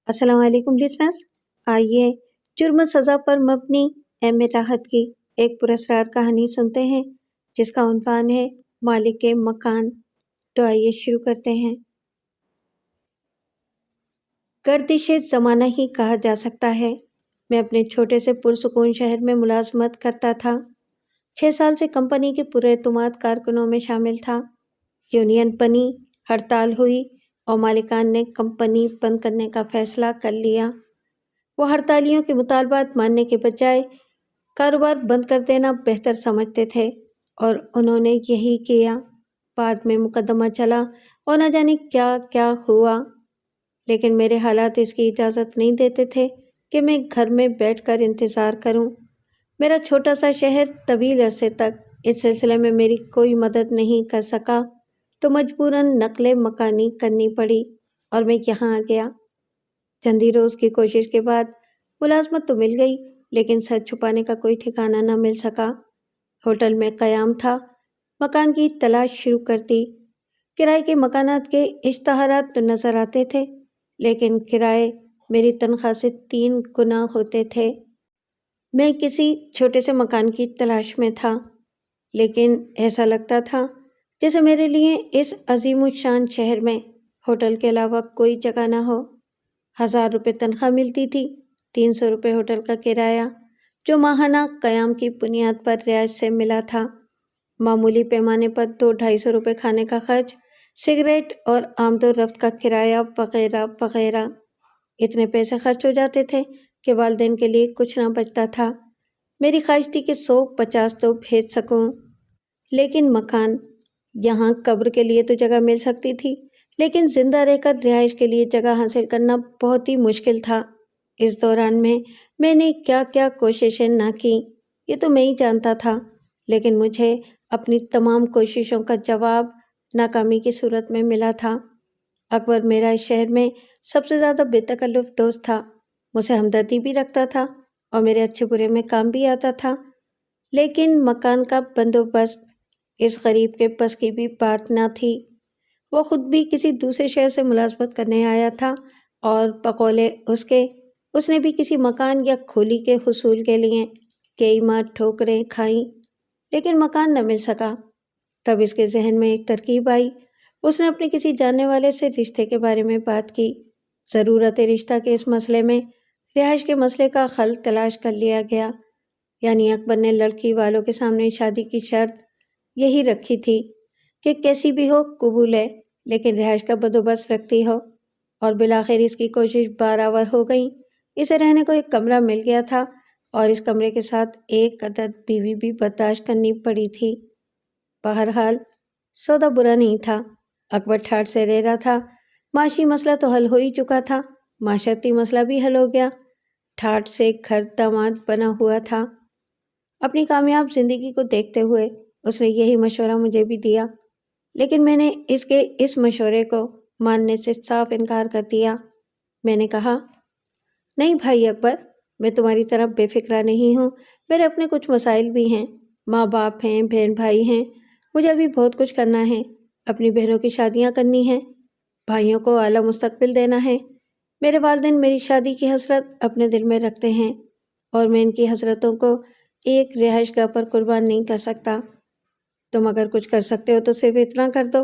السلام علیکم لسنرز، آئیے جرم و سزا پر مبنی ایم راحت کی ایک پراسرار کہانی سنتے ہیں جس کا عنوان ہے مالک مکان۔ تو آئیے شروع کرتے ہیں۔ گردش زمانہ ہی کہا جا سکتا ہے۔ میں اپنے چھوٹے سے پرسکون شہر میں ملازمت کرتا تھا۔ 6 سال سے کمپنی کے پراعتماد کارکنوں میں شامل تھا۔ یونین بنی، ہڑتال ہوئی اور مالکان نے کمپنی بند کرنے کا فیصلہ کر لیا۔ وہ ہڑتالیوں کے مطالبات ماننے کے بجائے کاروبار بند کر دینا بہتر سمجھتے تھے اور انہوں نے یہی کیا۔ بعد میں مقدمہ چلا اور نہ جانے کیا کیا ہوا، لیکن میرے حالات اس کی اجازت نہیں دیتے تھے کہ میں گھر میں بیٹھ کر انتظار کروں۔ میرا چھوٹا سا شہر طویل عرصے تک اس سلسلے میں میری کوئی مدد نہیں کر سکا، تو مجبوراً نقل مکانی کرنی پڑی اور میں یہاں آ گیا۔ چندی روز کی کوشش کے بعد ملازمت تو مل گئی، لیکن سر چھپانے کا کوئی ٹھکانہ نہ مل سکا۔ ہوٹل میں قیام تھا، مکان کی تلاش شروع کر دی۔ کرائے کے مکانات کے اشتہارات تو نظر آتے تھے، لیکن کرائے میری تنخواہ سے 3 گنا ہوتے تھے۔ میں کسی چھوٹے سے مکان کی تلاش میں تھا، لیکن ایسا لگتا تھا جیسے میرے لیے اس عظیم الشان شہر میں ہوٹل کے علاوہ کوئی جگہ نہ ہو۔ 1000 روپے تنخواہ ملتی تھی، 300 روپے ہوٹل کا کرایہ جو ماہانہ قیام کی بنیاد پر رعایت سے ملا تھا۔ معمولی پیمانے پر 200-250 روپے کھانے کا خرچ، سگریٹ اور آمد و رفت کا کرایہ وغیرہ وغیرہ۔ اتنے پیسے خرچ ہو جاتے تھے کہ والدین کے لیے کچھ نہ بچتا تھا۔ میری خواہش تھی کہ 150 تو بھیج سکوں، لیکن مکان، یہاں قبر کے لیے تو جگہ مل سکتی تھی، لیکن زندہ رہ کر رہائش کے لیے جگہ حاصل کرنا بہت ہی مشکل تھا۔ اس دوران میں نے کیا کیا کوششیں نہ کی یہ تو میں ہی جانتا تھا، لیکن مجھے اپنی تمام کوششوں کا جواب ناکامی کی صورت میں ملا تھا۔ اکبر میرا اس شہر میں سب سے زیادہ بے تکلف دوست تھا، مجھ سے ہمدردی بھی رکھتا تھا اور میرے اچھے برے میں کام بھی آتا تھا، لیکن مکان کا بندوبست اس غریب کے بس کی بھی بات نہ تھی۔ وہ خود بھی کسی دوسرے شہر سے ملازمت کرنے آیا تھا اور بقول اس نے بھی کسی مکان یا کھولی کے حصول کے لیے کئی ماہ ٹھوکریں کھائیں، لیکن مکان نہ مل سکا۔ تب اس کے ذہن میں ایک ترکیب آئی۔ اس نے اپنے کسی جاننے والے سے رشتے کے بارے میں بات کی۔ ضرورت رشتہ کے اس مسئلے میں رہائش کے مسئلے کا حل تلاش کر لیا گیا، یعنی اکبر نے لڑکی والوں کے سامنے شادی کی شرط یہی رکھی تھی کہ کیسی بھی ہو قبول ہے، لیکن رہائش کا بندوبست رکھتی ہو، اور بالآخر اس کی کوشش بارآور ہو گئی۔ اسے رہنے کو ایک کمرہ مل گیا تھا اور اس کمرے کے ساتھ ایک عدد بیوی بھی برداشت کرنی پڑی تھی۔ بہرحال سودا برا نہیں تھا۔ اکبر ٹھاٹھ سے رہ رہا تھا۔ معاشی مسئلہ تو حل ہو ہی چکا تھا، معاشرتی مسئلہ بھی حل ہو گیا۔ ٹھاٹھ سے گھر داماد بنا ہوا تھا۔ اپنی کامیاب زندگی کو دیکھتے ہوئے اس نے یہی مشورہ مجھے بھی دیا، لیکن میں نے اس مشورے کو ماننے سے صاف انکار کر دیا۔ میں نے کہا، نہیں بھائی اکبر، میں تمہاری طرح بے فکرہ نہیں ہوں، میرے اپنے کچھ مسائل بھی ہیں، ماں باپ ہیں، بہن بھائی ہیں، مجھے ابھی بہت کچھ کرنا ہے، اپنی بہنوں کی شادیاں کرنی ہیں، بھائیوں کو اعلیٰ مستقبل دینا ہے۔ میرے والدین میری شادی کی حسرت اپنے دل میں رکھتے ہیں اور میں ان کی حسرتوں کو ایک رہائش گاہ پر قربان نہیں کر سکتا۔ تم اگر کچھ کر سکتے ہو تو صرف اتنا کر دو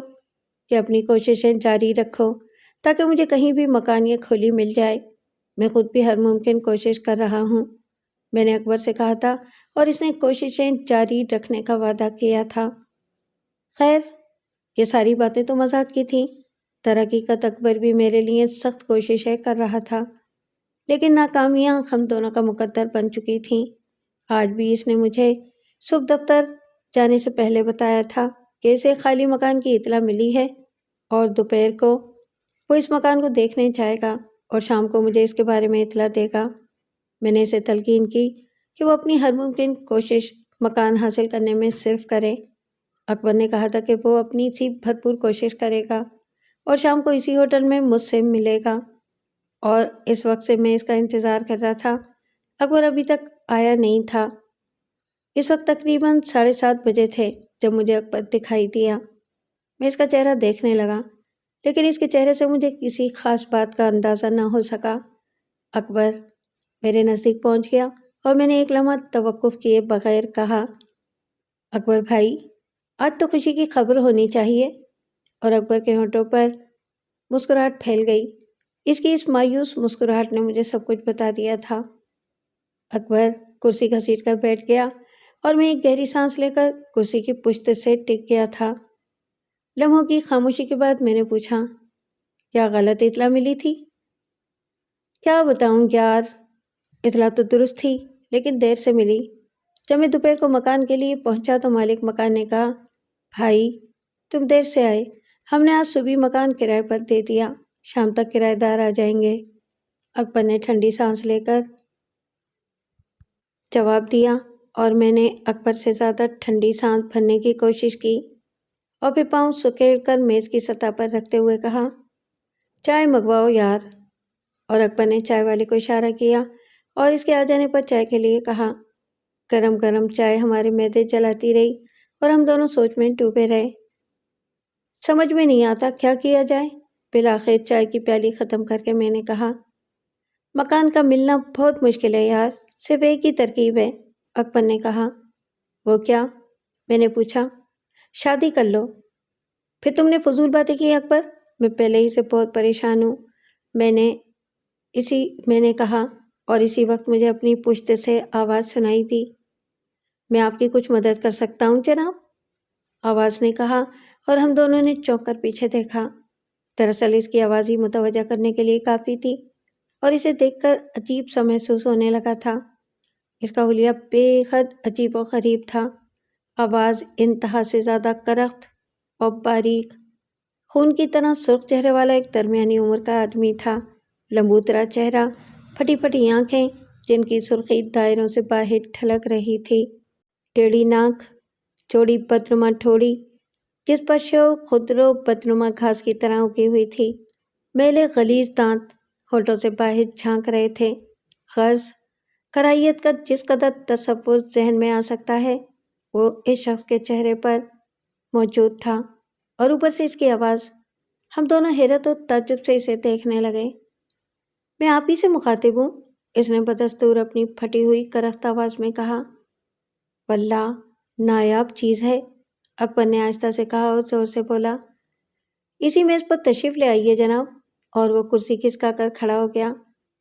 کہ اپنی کوششیں جاری رکھو تاکہ مجھے کہیں بھی مکان یا کھولی مل جائے۔ میں خود بھی ہر ممکن کوشش کر رہا ہوں، میں نے اکبر سے کہا تھا، اور اس نے کوششیں جاری رکھنے کا وعدہ کیا تھا۔ خیر، یہ ساری باتیں تو مذاق کی تھیں۔ درحقیقت اکبر بھی میرے لیے سخت کوششیں کر رہا تھا، لیکن ناکامیاں ہم دونوں کا مقدر بن چکی تھیں۔ آج بھی اس نے مجھے صبح دفتر جانے سے پہلے بتایا تھا کہ اسے خالی مکان کی اطلاع ملی ہے اور دوپہر کو وہ اس مکان کو دیکھنے جائے گا اور شام کو مجھے اس کے بارے میں اطلاع دے گا۔ میں نے اسے تلقین کی کہ وہ اپنی ہر ممکن کوشش مکان حاصل کرنے میں صرف کرے۔ اکبر نے کہا تھا کہ وہ اپنی سی بھرپور کوشش کرے گا اور شام کو اسی ہوٹل میں مجھ سے ملے گا، اور اس وقت سے میں اس کا انتظار کر رہا تھا۔ اکبر ابھی تک آیا نہیں تھا۔ اس وقت تقریباً 7:30 بجے تھے جب مجھے اکبر دکھائی دیا۔ میں اس کا چہرہ دیکھنے لگا، لیکن اس کے چہرے سے مجھے کسی خاص بات کا اندازہ نہ ہو سکا۔ اکبر میرے نزدیک پہنچ گیا اور میں نے ایک لمحہ توقف کیے بغیر کہا، اکبر بھائی، آج تو خوشی کی خبر ہونی چاہیے۔ اور اکبر کے ہونٹوں پر مسکراہٹ پھیل گئی۔ اس کی اس مایوس مسکراہٹ نے مجھے سب کچھ بتا دیا تھا۔ اکبر کرسی گھسیٹ کر بیٹھ گیا اور میں ایک گہری سانس لے کر کرسی کی پشت سے ٹک گیا تھا۔ لمحوں کی خاموشی کے بعد میں نے پوچھا، کیا غلط اطلاع ملی تھی؟ کیا بتاؤں یار، اطلاع تو درست تھی لیکن دیر سے ملی۔ جب میں دوپہر کو مکان کے لیے پہنچا تو مالک مکان نے کہا، بھائی تم دیر سے آئے، ہم نے آج صبح مکان کرائے پر دے دیا، شام تک کرایہ دار آ جائیں گے۔ اکبر نے ٹھنڈی سانس لے کر جواب دیا اور میں نے اکبر سے زیادہ ٹھنڈی سانس بھرنے کی کوشش کی اور پھر پاؤں سکیڑ کر میز کی سطح پر رکھتے ہوئے کہا، چائے منگواؤ یار۔ اور اکبر نے چائے والے کو اشارہ کیا اور اس کے آ جانے پر چائے کے لیے کہا۔ گرم گرم چائے ہمارے معدے جلاتی رہی اور ہم دونوں سوچ میں ڈوبے رہے۔ سمجھ میں نہیں آتا کیا کیا جائے۔ بالآخر چائے کی پیالی ختم کر کے میں نے کہا، مکان کا ملنا بہت مشکل ہے یار، صرف ایک ہی ترکیب ہے۔ اکبر نے کہا، وہ کیا؟ میں نے پوچھا۔ شادی کر لو۔ پھر تم نے فضول باتیں کی اکبر، میں پہلے ہی سے بہت پریشان ہوں، میں نے کہا اور اسی وقت مجھے اپنی پشت سے آواز سنائی دی، میں آپ کی کچھ مدد کر سکتا ہوں جناب؟ آواز نے کہا اور ہم دونوں نے چونک کر پیچھے دیکھا۔ دراصل اس کی آواز ہی متوجہ کرنے کے لیے کافی تھی اور اسے دیکھ کر عجیب سا محسوس ہونے لگا تھا۔ اس کا حلیہ بے حد عجیب و غریب تھا۔ آواز انتہا سے زیادہ کرخت اور باریک، خون کی طرح سرخ چہرے والا ایک درمیانی عمر کا آدمی تھا۔ لمبوترا چہرہ، پھٹی پھٹی آنکھیں جن کی سرخی دائروں سے باہر ٹھلک رہی تھی، ٹیڑھی ناک، چوڑی بدنما ٹھوڑی جس پر شو خضرو بدنما گھاس کی طرح اگی ہوئی تھی، میلے غلیظ دانت ہونٹوں سے باہر جھانک رہے تھے۔ غرض کراہیت کا جس قدر تصور ذہن میں آ سکتا ہے وہ اس شخص کے چہرے پر موجود تھا، اور اوپر سے اس کی آواز۔ ہم دونوں حیرت و تعجب سے اسے دیکھنے لگے۔ میں آپ ہی سے مخاطب ہوں، اس نے بدستور اپنی پھٹی ہوئی کرخت آواز میں کہا۔ واللہ نایاب چیز ہے، اکبر نے آہستہ سے کہا اور زور سے بولا، اسی میز پر تشریف لے آئیے جناب۔ اور وہ کرسی کھسکا کر کھڑا ہو گیا۔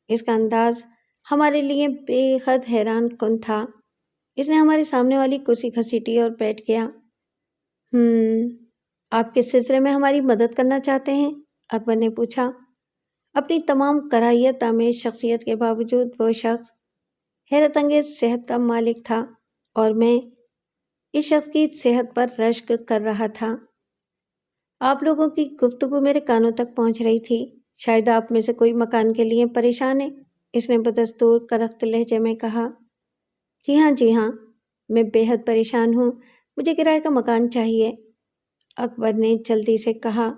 اس کا انداز ہمارے لیے بے حد حیران کن تھا۔ اس نے ہمارے سامنے والی کرسی گھسیٹی اور بیٹھ گیا۔ آپ کس سلسلے میں ہماری مدد کرنا چاہتے ہیں؟ اکبر نے پوچھا۔ اپنی تمام کراہیت آمیز شخصیت کے باوجود وہ شخص حیرت انگیز صحت کا مالک تھا اور میں اس شخص کی صحت پر رشک کر رہا تھا۔ آپ لوگوں کی گفتگو میرے کانوں تک پہنچ رہی تھی، شاید آپ میں سے کوئی مکان کے لیے پریشان ہے، اس نے بدستور کرخت لہجے میں کہا۔ جی ہاں، میں بے حد پریشان ہوں، مجھے کرائے کا مکان چاہیے، اکبر نے جلدی سے کہا۔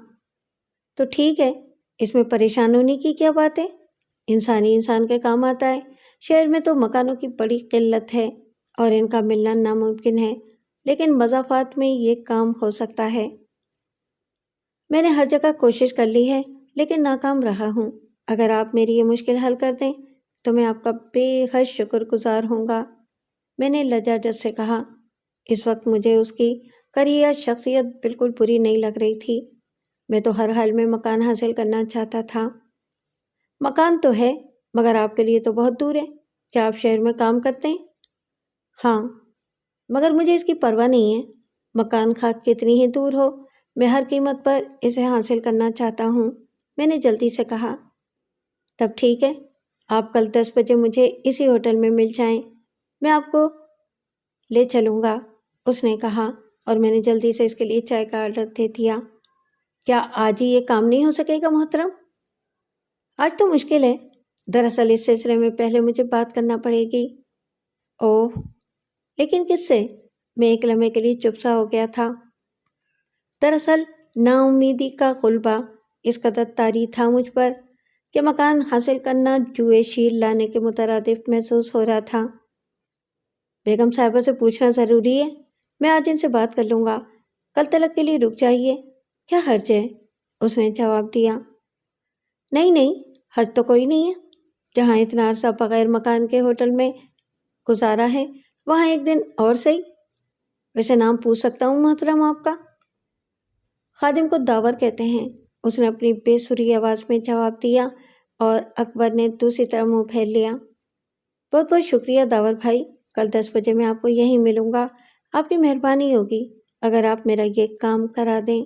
تو ٹھیک ہے، اس میں پریشان ہونے کی کیا بات ہے؟ انسان کے کام آتا ہے۔ شہر میں تو مکانوں کی بڑی قلت ہے اور ان کا ملنا ناممکن ہے، لیکن مضافات میں یہ کام ہو سکتا ہے۔ میں نے ہر جگہ کوشش کر لی ہے لیکن ناکام رہا ہوں۔ اگر آپ میری یہ مشکل حل کر دیں تو میں آپ کا بے حد شکر گزار ہوں گا، میں نے لجاجت سے کہا۔ اس وقت مجھے اس کی کریہ شخصیت بالکل بری نہیں لگ رہی تھی۔ میں تو ہر حال میں مکان حاصل کرنا چاہتا تھا۔ مکان تو ہے مگر آپ کے لیے تو بہت دور ہے۔ کیا آپ شہر میں کام کرتے ہیں؟ ہاں، مگر مجھے اس کی پرواہ نہیں ہے۔ مکان خواہ کتنی ہی دور ہو، میں ہر قیمت پر اسے حاصل کرنا چاہتا ہوں، میں نے جلدی سے کہا۔ تب ٹھیک ہے، آپ کل 10 بجے مجھے اسی ہوٹل میں مل جائیں، میں آپ کو لے چلوں گا، اس نے کہا اور میں نے جلدی سے اس کے لیے چائے کا آرڈر دے دیا۔ کیا آج ہی یہ کام نہیں ہو سکے گا محترم؟ آج تو مشکل ہے، دراصل اس سلسلے میں پہلے مجھے بات کرنا پڑے گی۔ اوہ، لیکن کس سے؟ میں ایک لمحے کے لیے چپ سا ہو گیا تھا۔ دراصل نا امیدی کا غلبہ اس قدر طاری تھا مجھ پر کہ مکان حاصل کرنا جوئے شیر لانے کے مترادف محسوس ہو رہا تھا۔ بیگم صاحبہ سے پوچھنا ضروری ہے، میں آج ان سے بات کر لوں گا، کل تلک کے لیے رک جائیے۔ کیا حرج ہے؟ اس نے جواب دیا۔ نہیں، حرج تو کوئی نہیں ہے، جہاں اتنا عرصہ بغیر مکان کے ہوٹل میں گزارا ہے وہاں ایک دن اور صحیح۔ ویسے نام پوچھ سکتا ہوں محترم آپ کا؟ خادم کو داور کہتے ہیں، اس نے اپنی بے سری آواز میں جواب دیا اور اکبر نے دوسری طرح منہ پھیر لیا۔ بہت بہت شکریہ داور بھائی، کل 10 بجے میں آپ کو یہیں ملوں گا۔ آپ کی مہربانی ہوگی اگر آپ میرا یہ کام کرا دیں۔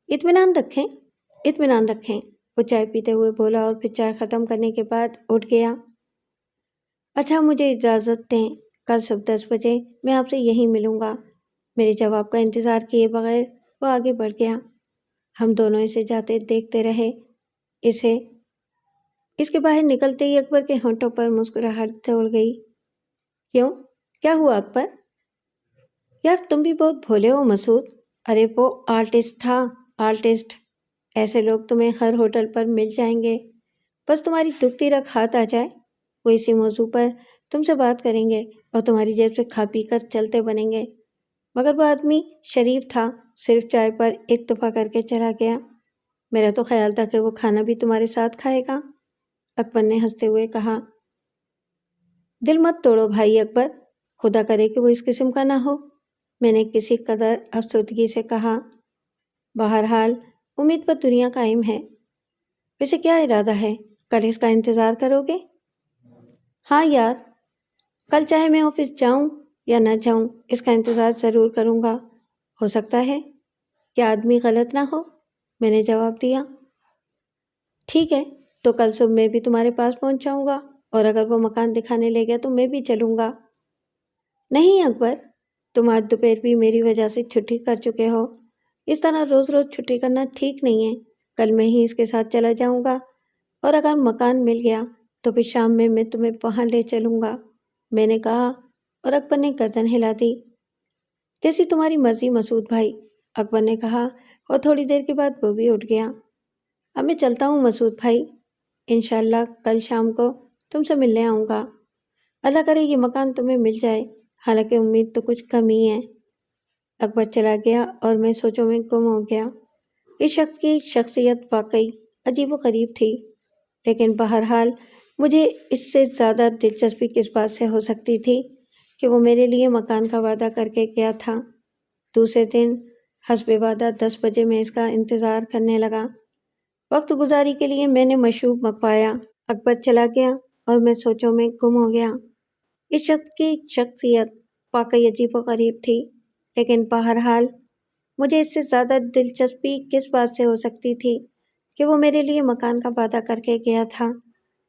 اطمینان رکھیں، اطمینان رکھیں، وہ چائے پیتے ہوئے بولا اور پھر چائے ختم کرنے کے بعد اٹھ گیا۔ اچھا مجھے اجازت دیں، کل صبح 10 بجے میں آپ سے یہیں ملوں گا۔ میرے جواب کا انتظار کیے بغیر وہ آگے بڑھ گیا۔ ہم دونوں اسے جاتے دیکھتے رہے۔ اس کے باہر نکلتے ہی اکبر کے ہونٹوں پر مسکراہٹ دوڑ گئی۔ کیوں؟ کیا ہوا اکبر؟ یار تم بھی بہت بھولے ہو مسعود۔ ارے وہ آرٹسٹ تھا، آرٹسٹ۔ ایسے لوگ تمہیں ہر ہوٹل پر مل جائیں گے، بس تمہاری دکھتی رکھ ہاتھ آ جائے، وہ اسی موضوع پر تم سے بات کریں گے اور تمہاری جیب سے کھا پی کر چلتے بنیں گے۔ مگر وہ آدمی شریف تھا، صرف چائے پر اکتفا کر کے چلا گیا۔ میرا تو خیال تھا کہ وہ کھانا بھی تمہارے ساتھ کھائے گا، اکبر نے ہنستے ہوئے کہا۔ دل مت توڑو بھائی اکبر، خدا کرے کہ وہ اس قسم کا نہ ہو، میں نے کسی قدر افسردگی سے کہا۔ بہرحال امید پر دنیا قائم ہے۔ ویسے کیا ارادہ ہے، کل اس کا انتظار کرو گے؟ ہاں یار، کل چاہے میں آفس جاؤں یا نہ جاؤں اس کا انتظار ضرور کروں گا۔ ہو سکتا ہے کہ آدمی غلط نہ ہو، میں نے جواب دیا۔ ٹھیک ہے، تو کل صبح میں بھی تمہارے پاس پہنچ جاؤں گا، اور اگر وہ مکان دکھانے لے گیا تو میں بھی چلوں گا۔ نہیں اکبر، تم آج دوپہر بھی میری وجہ سے چھٹی کر چکے ہو، اس طرح روز روز چھٹی کرنا ٹھیک نہیں ہے۔ کل میں ہی اس کے ساتھ چلا جاؤں گا، اور اگر مکان مل گیا تو پھر شام میں تمہیں وہاں لے چلوں گا، میں نے کہا، اور اکبر نے گردن ہلا دی۔ جیسی تمہاری مرضی مسعود بھائی، اکبر نے کہا، اور تھوڑی دیر کے بعد وہ بھی اٹھ گیا۔ اب میں چلتا ہوں مسعود بھائی، انشاءاللہ کل شام کو تم سے ملنے آؤں گا۔ اللہ کرے یہ مکان تمہیں مل جائے، حالانکہ امید تو کچھ کم ہی ہے۔ اکبر چلا گیا اور میں سوچوں میں گم ہو گیا۔ اس شخص کی شخصیت واقعی عجیب و غریب تھی، لیکن بہرحال مجھے اس سے زیادہ دلچسپی کس بات سے ہو سکتی تھی کہ وہ میرے لیے مکان کا وعدہ کر کے گیا تھا۔ دوسرے دن حسب وعدہ 10 بجے میں اس کا انتظار کرنے لگا۔ وقت گزاری کے لیے میں نے مشروب منگوایا۔ اکبر چلا گیا اور میں سوچوں میں گم ہو گیا۔ اس شخص کی شخصیت واقعی عجیب و غریب تھی، لیکن بہرحال مجھے اس سے زیادہ دلچسپی کس بات سے ہو سکتی تھی کہ وہ میرے لیے مکان کا وعدہ کر کے گیا تھا۔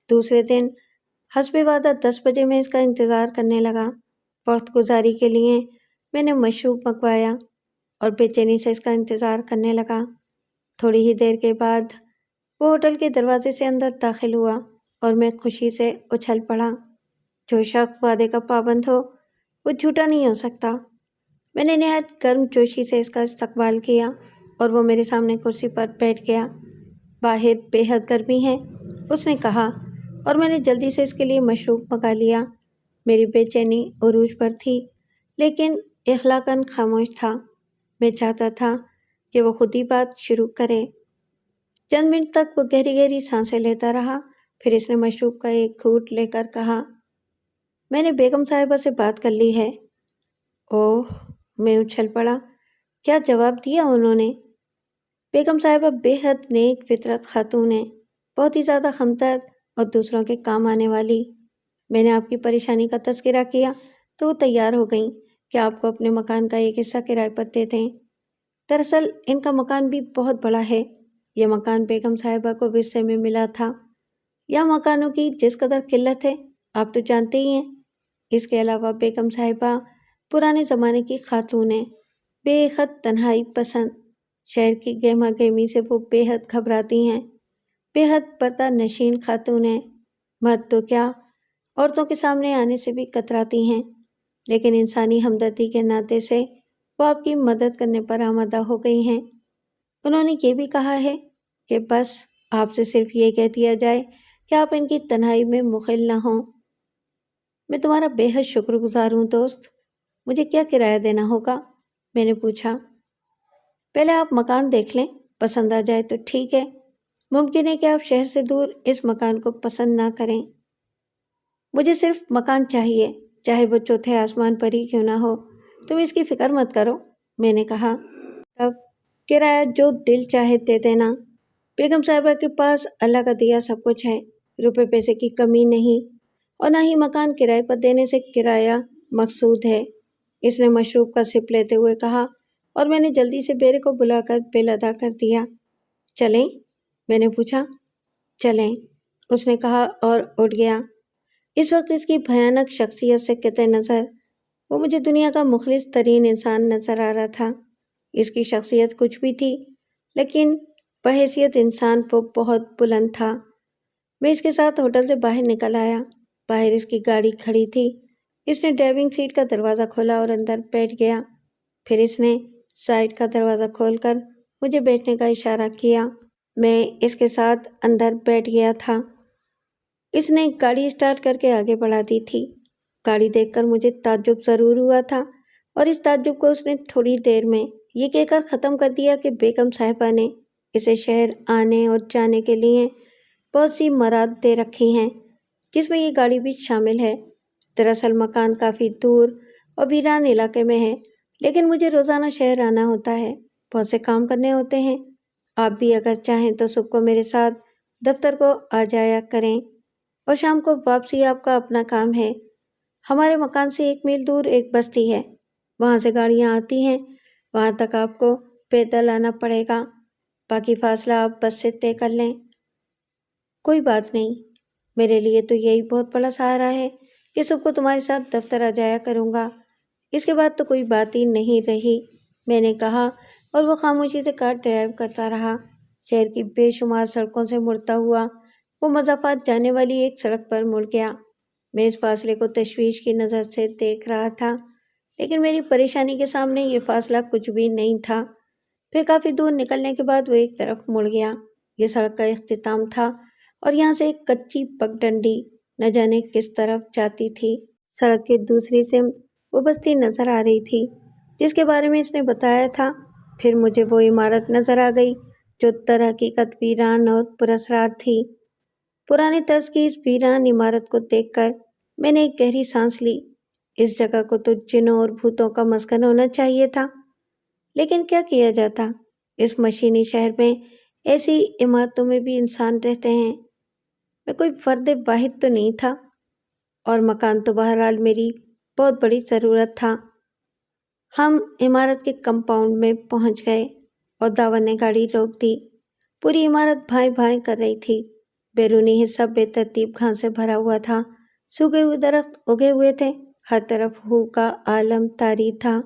دوسرے دن حسب وعدہ 10 بجے میں اس کا انتظار کرنے لگا۔ وقت گزاری کے لیے میں نے مشروب منگوایا اور بے چینی سے اس کا انتظار کرنے لگا۔ تھوڑی ہی دیر کے بعد وہ ہوٹل کے دروازے سے اندر داخل ہوا اور میں خوشی سے اچھل پڑا۔ جو شخص وعدے کا پابند ہو وہ جھوٹا نہیں ہو سکتا۔ میں نے نہایت گرم جوشی سے اس کا استقبال کیا اور وہ میرے سامنے کرسی پر بیٹھ گیا۔ باہر بے حد گرمی ہے، اس نے کہا، اور میں نے جلدی سے اس کے لیے مشروب منگا لیا۔ میری بے چینی عروج پر تھی، لیکن اخلاقاً خاموش تھا۔ میں چاہتا تھا کہ وہ خود ہی بات شروع کرے۔ چند منٹ تک وہ گہری گہری سانسیں لیتا رہا، پھر اس نے مشروب کا ایک گھونٹ لے کر کہا، میں نے بیگم صاحبہ سے بات کر لی ہے۔ اوہ، میں اچھل پڑا۔ کیا جواب دیا انہوں نے؟ بیگم صاحبہ بے حد نیک فطرت خاتون ہیں، بہت ہی زیادہ ہمدرد اور دوسروں کے کام آنے والی۔ میں نے آپ کی پریشانی کا تذکرہ کیا تو وہ تیار ہو گئیں کہ آپ کو اپنے مکان کا ایک حصہ کرائے پر دے دیں۔ دراصل ان کا مکان بھی بہت بڑا ہے۔ یہ مکان بیگم صاحبہ کو ورثے میں ملا تھا۔ یہاں مکانوں کی جس قدر قلت ہے آپ تو جانتے ہی ہیں۔ اس کے علاوہ بیگم صاحبہ پرانے زمانے کی خاتون ہیں، بے حد تنہائی پسند۔ شہر کی گہما گہمی سے وہ بے حد گھبراتی ہیں، بے حد پردہ نشین خاتون ہیں۔ مرد تو کیا، عورتوں کے سامنے آنے سے بھی کتراتی ہیں، لیکن انسانی ہمدردی کے ناطے سے وہ آپ کی مدد کرنے پر آمادہ ہو گئی ہیں۔ انہوں نے یہ بھی کہا ہے کہ بس آپ سے صرف یہ کہہ دیا جائے کہ آپ ان کی تنہائی میں مخل نہ ہوں۔ میں تمہارا بے حد شکر گزار ہوں دوست۔ مجھے کیا کرایہ دینا ہوگا؟ میں نے پوچھا۔ پہلے آپ مکان دیکھ لیں، پسند آ جائے تو ٹھیک ہے، ممکن ہے کہ آپ شہر سے دور اس مکان کو پسند نہ کریں۔ مجھے صرف مکان چاہیے، چاہے وہ چوتھے آسمان پر ہی کیوں نہ ہو۔ تم اس کی فکر مت کرو، میں نے کہا۔ اب کرایہ جو دل چاہے دے دینا۔ بیگم صاحبہ کے پاس اللہ کا دیا سب کچھ ہے، روپے پیسے کی کمی نہیں، اور نہ ہی مکان کرائے پر دینے سے کرایہ مقصود ہے، اس نے مشروب کا سپ لیتے ہوئے کہا، اور میں نے جلدی سے بیرے کو بلا کر بل ادا کر دیا۔ چلیں؟ میں نے پوچھا۔ چلیں، اس نے کہا اور اٹھ گیا۔ اس وقت اس کی بھیانک شخصیت سے قطع نظر وہ مجھے دنیا کا مخلص ترین انسان نظر آ رہا تھا۔ اس کی شخصیت کچھ بھی تھی، لیکن بحیثیت انسان وہ بہت بلند تھا۔ میں اس کے ساتھ ہوٹل سے باہر نکل آیا۔ باہر اس کی گاڑی کھڑی تھی۔ اس نے ڈرائیونگ سیٹ کا دروازہ کھولا اور اندر بیٹھ گیا۔ پھر اس نے سائڈ کا دروازہ کھول کر مجھے بیٹھنے کا اشارہ کیا۔ میں اس کے ساتھ اندر بیٹھ گیا تھا۔ اس نے گاڑی اسٹارٹ کر کے آگے بڑھا دی تھی۔ گاڑی دیکھ کر مجھے تعجب ضرور ہوا تھا، اور اس تعجب کو اس نے تھوڑی دیر میں یہ کہہ کر ختم کر دیا کہ بیگم صاحبہ نے اسے شہر آنے اور جانے کے لیے بہت سی مراعات دے رکھی ہیں، جس میں یہ گاڑی بھی شامل ہے۔ دراصل مکان کافی دور اور ویران علاقے میں ہے، لیکن مجھے روزانہ شہر آنا ہوتا ہے، بہت سے کام کرنے ہوتے ہیں۔ آپ بھی اگر چاہیں تو صبح کو میرے ساتھ دفتر کو آ جایا کریں، اور شام کو واپسی آپ کا اپنا کام ہے۔ ہمارے مکان سے 1 میل دور ایک بستی ہے، وہاں سے گاڑیاں آتی ہیں، وہاں تک آپ کو پیدل آنا پڑے گا، باقی فاصلہ آپ بس سے طے کر لیں۔ کوئی بات نہیں، میرے لیے تو یہی بہت بڑا سہارا ہے کہ صبح کو تمہارے ساتھ دفتر آ جایا کروں گا۔ اس کے بعد تو کوئی بات ہی نہیں رہی، میں نے کہا، اور وہ خاموشی سے کار ڈرائیو کرتا رہا۔ شہر کی بے شمار سڑکوں سے مڑتا ہوا وہ مضافات جانے والی ایک سڑک پر مڑ گیا۔ میں اس فاصلے کو تشویش کی نظر سے دیکھ رہا تھا، لیکن میری پریشانی کے سامنے یہ فاصلہ کچھ بھی نہیں تھا۔ پھر کافی دور نکلنے کے بعد وہ ایک طرف مڑ گیا۔ یہ سڑک کا اختتام تھا، اور یہاں سے ایک کچی پگڈنڈی نہ جانے کس طرف جاتی تھی۔ سڑک کے دوسری سمت وہ بستی نظر آ رہی تھی جس کے بارے میں اس نے بتایا تھا۔ پھر مجھے وہ عمارت نظر آ گئی جو در حقیقت ویران اور پراسرار تھی۔ پرانے طرز کی اس ویران عمارت کو دیکھ کر میں نے ایک گہری سانس لی۔ اس جگہ کو تو جنوں اور بھوتوں کا مسکن ہونا چاہیے تھا، لیکن کیا کیا جاتا، اس مشینی شہر میں ایسی عمارتوں میں بھی انسان رہتے ہیں۔ میں کوئی فرد واحد تو نہیں تھا، اور مکان تو بہرحال میری بہت بڑی ضرورت تھا۔ ہم عمارت کے کمپاؤنڈ میں پہنچ گئے، اور داون نے گاڑی روک دی۔ پوری عمارت بھائیں بھائیں کر رہی تھی۔ بیرونی حصہ بے ترتیب گھاس سے بھرا ہوا تھا، سوکھے ہوئے درخت اگے ہوئے تھے، ہر طرف ہو کا عالم طاری تھا۔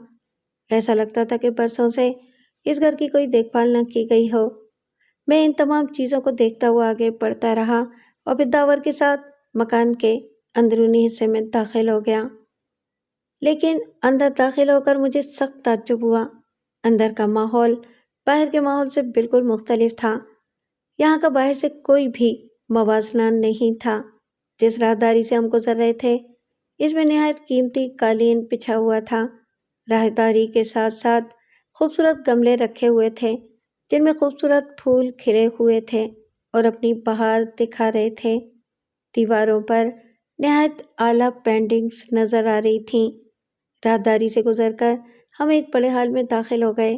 ایسا لگتا تھا کہ برسوں سے اس گھر کی کوئی دیکھ بھال نہ کی گئی ہو۔ میں ان تمام چیزوں کو دیکھتا ہوا آگے بڑھتا رہا، اور پھر داور کے ساتھ مکان کے اندرونی حصے میں داخل ہو گیا۔ لیکن اندر داخل ہو کر مجھے سخت تعجب ہوا۔ اندر کا ماحول باہر کے ماحول سے بالکل مختلف تھا۔ یہاں کا باہر سے کوئی بھی موازنہ نہیں تھا۔ جس راہداری سے ہم گزر رہے تھے اس میں نہایت قیمتی قالین بچھا ہوا تھا۔ راہداری کے ساتھ ساتھ خوبصورت گملے رکھے ہوئے تھے جن میں خوبصورت پھول کھلے ہوئے تھے اور اپنی بہار دکھا رہے تھے۔ دیواروں پر نہایت اعلیٰ پینٹنگز نظر آ رہی تھیں۔ راہداری سے گزر کر ہم ایک بڑے ہال میں داخل ہو گئے۔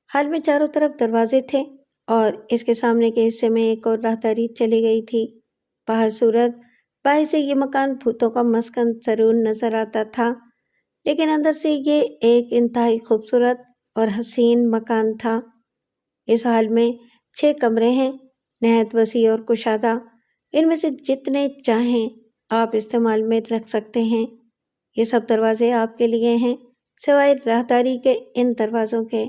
ہال میں چاروں طرف دروازے تھے، اور اس کے سامنے کے حصے میں ایک اور راہداری چلی گئی تھی۔ باہر صورت باہر سے یہ مکان بھوتوں کا مسکن ضرور نظر آتا تھا، لیکن اندر سے یہ ایک انتہائی خوبصورت اور حسین مکان تھا۔ اس ہال میں 6 کمرے ہیں، نہایت وسیع اور کشادہ۔ ان میں سے جتنے چاہیں آپ استعمال میں رکھ سکتے ہیں۔ یہ سب دروازے آپ کے لیے ہیں، سوائے راہداری کے ان دروازوں کے۔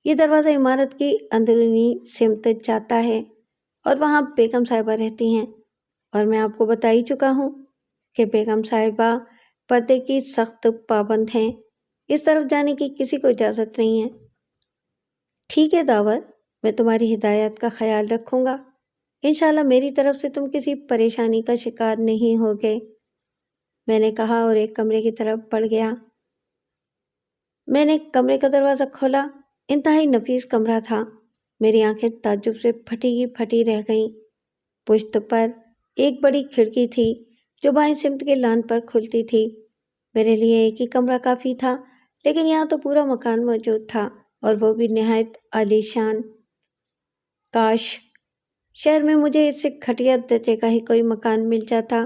یہ دروازہ عمارت کی اندرونی سمت جاتا ہے، اور وہاں بیگم صاحبہ رہتی ہیں، اور میں آپ کو بتا ہی چکا ہوں کہ بیگم صاحبہ پردے کی سخت پابند ہیں۔ اس طرف جانے کی کسی کو اجازت نہیں ہے۔ ٹھیک ہے داور، میں تمہاری ہدایت کا خیال رکھوں گا۔ انشاءاللہ میری طرف سے تم کسی پریشانی کا شکار نہیں ہوگے، میں نے کہا، اور ایک کمرے کی طرف بڑھ گیا۔ میں نے کمرے کا دروازہ کھولا۔ انتہائی نفیس کمرہ تھا۔ میری آنکھیں تعجب سے پھٹی کی پھٹی رہ گئیں۔ پشت پر ایک بڑی کھڑکی تھی جو بائیں سمت کے لان پر کھلتی تھی۔ میرے لیے ایک ہی کمرہ کافی تھا، لیکن یہاں تو پورا مکان موجود تھا، اور وہ بھی نہایت عالی شان۔ کاش شہر میں مجھے اس سے گھٹیا درجے کا ہی کوئی مکان مل جاتا۔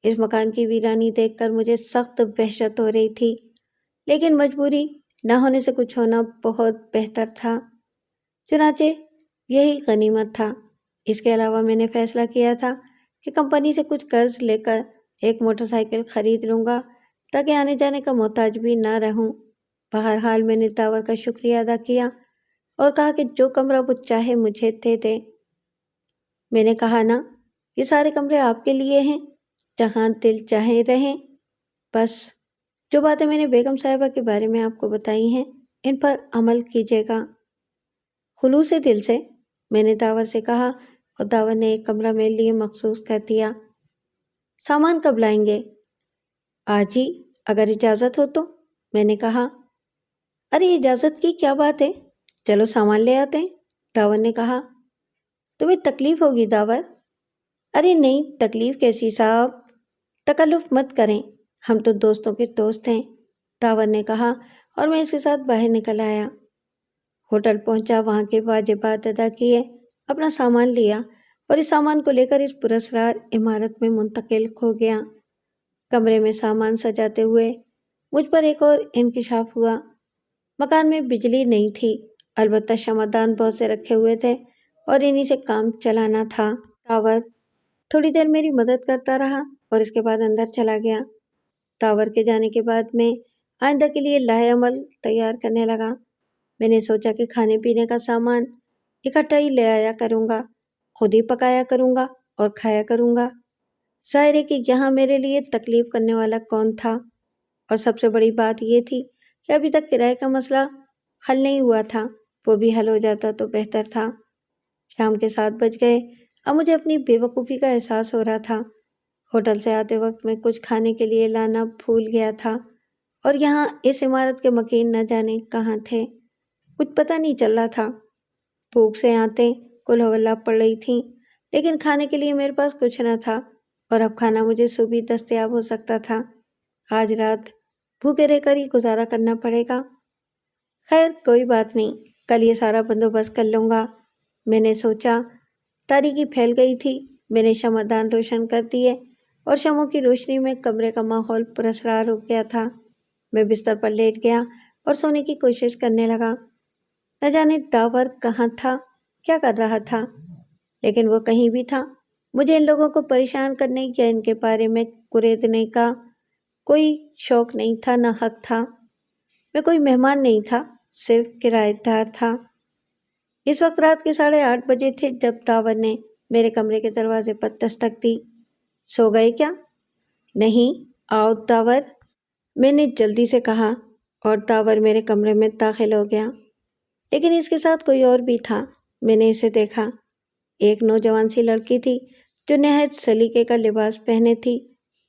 اس مکان کی ویرانی دیکھ کر مجھے سخت وحشت ہو رہی تھی، لیکن مجبوری نہ ہونے سے کچھ ہونا بہت بہتر تھا۔ چنانچہ یہی غنیمت تھا۔ اس کے علاوہ میں نے فیصلہ کیا تھا کہ کمپنی سے کچھ قرض لے کر ایک موٹر سائیکل خرید لوں گا تاکہ آنے جانے کا محتاج بھی نہ رہوں۔ بہرحال میں نے داور کا شکریہ ادا کیا اور کہا کہ جو کمرہ وہ چاہے مجھے دے دے۔ میں نے کہا نا، یہ سارے کمرے آپ کے لیے ہیں، جہاں دل چاہے رہیں۔ بس جو باتیں میں نے بیگم صاحبہ کے بارے میں آپ کو بتائی ہیں، ان پر عمل کیجیے گا۔ خلوص دل سے، میں نے داور سے کہا، اور داور نے ایک کمرہ میرے لیے مخصوص کر دیا۔ سامان کب لائیں گے؟ آج ہی، اگر اجازت ہو تو، میں نے کہا۔ ارے اجازت کی کیا بات ہے، چلو سامان لے آتے ہیں، داور نے کہا۔ تمہیں تکلیف ہوگی داور؟ ارے نہیں، تکلیف کیسی صاحب، تکلف مت کریں، ہم تو دوستوں کے دوست ہیں، داور نے کہا، اور میں اس کے ساتھ باہر نکل آیا۔ ہوٹل پہنچا، وہاں کے واجبات ادا کیے، اپنا سامان لیا، اور اس سامان کو لے کر اس پراسرار عمارت میں منتقل ہو گیا۔ کمرے میں سامان سجاتے ہوئے مجھ پر ایک اور انکشاف ہوا۔ مکان میں بجلی نہیں تھی، البتہ شمعدان بہت سے رکھے ہوئے تھے، اور انہی سے کام چلانا تھا۔ داور تھوڑی دیر میری مدد کرتا رہا اور اس کے بعد اندر چلا گیا۔ داور کے جانے کے بعد میں آئندہ کے لیے لائحہ عمل تیار کرنے لگا۔ میں نے سوچا کہ کھانے پینے کا سامان اکٹھا ہی لے آیا کروں گا، خود ہی پکایا کروں گا اور کھایا کروں گا۔ ظاہر ہے کہ یہاں میرے لیے تکلیف کرنے والا کون تھا، اور سب سے بڑی بات یہ تھی کہ ابھی تک کرائے کا مسئلہ حل نہیں ہوا تھا، وہ بھی حل ہو جاتا تو بہتر تھا۔ شام کے 7 بج گئے، اب مجھے اپنی بے وقوفی کا احساس ہو رہا تھا۔ ہوٹل سے آتے وقت میں کچھ کھانے کے لیے لانا بھول گیا تھا، اور یہاں اس عمارت کے مکین نہ جانے کہاں تھے، کچھ پتہ نہیں چل رہا تھا۔ بھوک سے آنتیں کل ہولہ پڑ رہی تھیں، لیکن کھانے کے لیے میرے پاس کچھ نہ تھا، اور اب کھانا مجھے صبح دستیاب ہو سکتا تھا۔ آج رات بھوکے رہ کر ہی گزارا کرنا پڑے گا۔ خیر کوئی بات نہیں، کل یہ سارا بندوبست کر لوں گا، میں نے سوچا۔ تاریکی پھیل گئی تھی، میں نے شمعدان روشن کر دیے، اور شمعوں کی روشنی میں کمرے کا ماحول پراسرار ہو گیا تھا۔ میں بستر پر لیٹ گیا اور سونے کی کوشش کرنے لگا۔ نہ جانے داور کہاں تھا، کیا کر رہا تھا، لیکن وہ کہیں بھی تھا، مجھے ان لوگوں کو پریشان کرنے یا ان کے بارے میں کریدنے کا کوئی شوق نہیں تھا، نہ حق تھا۔ میں کوئی مہمان نہیں تھا، صرف کرایہ دار تھا۔ اس وقت رات کے 8:30 بجے تھے جب داور نے میرے کمرے کے دروازے پر دستک دی۔ سو گئے کیا؟ نہیں، آؤ داور، میں نے جلدی سے کہا، اور داور میرے کمرے میں داخل ہو گیا۔ لیکن اس کے ساتھ کوئی اور بھی تھا۔ میں نے اسے دیکھا، ایک نوجوان سی لڑکی تھی جو نہایت سلیقے کا لباس پہنے تھی۔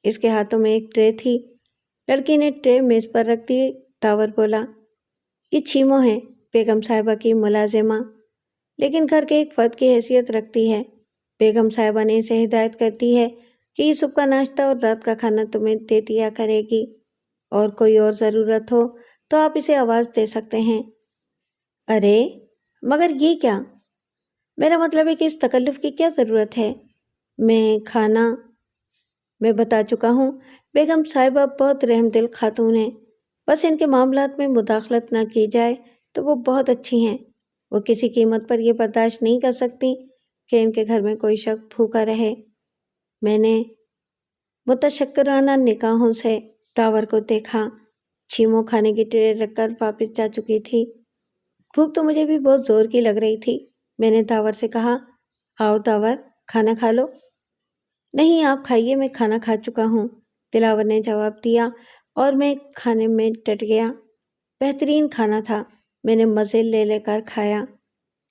اس کے ہاتھوں میں ایک ٹرے تھی۔ لڑکی نے ٹرے میز پر رکھ دی۔ داور بولا، یہ چھیمو ہے، بیگم صاحبہ کی ملازمہ، لیکن گھر کے ایک فرد کی حیثیت رکھتی ہے۔ بیگم صاحبہ نے اسے ہدایت کر دی ہے کہ یہ صبح کا ناشتہ اور رات کا کھانا تمہیں دے دیا کرے گی، اور کوئی اور ضرورت ہو تو آپ اسے آواز دے سکتے ہیں۔ ارے مگر یہ کیا؟ میرا مطلب ہے کہ اس تکلف کی کیا ضرورت ہے؟ میں بتا چکا ہوں، بیگم صاحبہ بہت رحم دل خاتون ہیں، بس ان کے معاملات میں مداخلت نہ کی جائے تو وہ بہت اچھی ہیں۔ وہ کسی قیمت پر یہ برداشت نہیں کر سکتی کہ ان کے گھر میں کوئی شخص بھوکا رہے۔ میں نے متشکرانہ نگاہوں سے داور کو دیکھا۔ چھیمو کھانے کی ٹرے رکھ کر واپس جا چکی تھی۔ بھوک تو مجھے بھی بہت زور کی لگ رہی تھی۔ میں نے داور سے کہا، آؤ داور، کھانا کھا لو۔ نہیں آپ کھائیے، میں کھانا کھا چکا ہوں، دلاور نے جواب دیا، اور میں کھانے میں ڈٹ گیا۔ بہترین کھانا تھا، میں نے مزے لے لے کر کھایا۔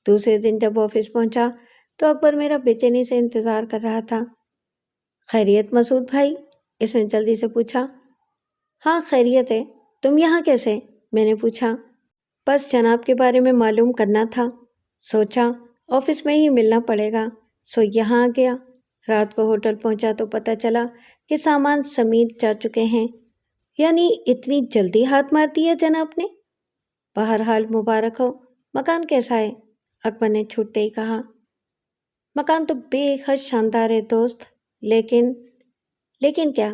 دوسرے دن جب آفس پہنچا تو اکبر میرا بے چینی سے انتظار کر رہا تھا۔ خیریت مسعود بھائی؟ اس نے جلدی سے پوچھا۔ ہاں خیریت ہے، تم یہاں کیسے؟ میں نے پوچھا۔ بس جناب کے بارے میں معلوم کرنا تھا۔ سوچا آفس میں ہی ملنا پڑے گا، سو یہاں آ گیا۔ رات کو ہوٹل پہنچا تو پتہ چلا کہ سامان سمیت جا چکے ہیں۔ یعنی اتنی جلدی ہاتھ مار دیا جناب نے؟ بہرحال مبارک ہو۔ مکان کیسا ہے؟ اکبر نے چھوٹتے ہی کہا۔ مکان تو بے حد شاندار ہے دوست، لیکن کیا؟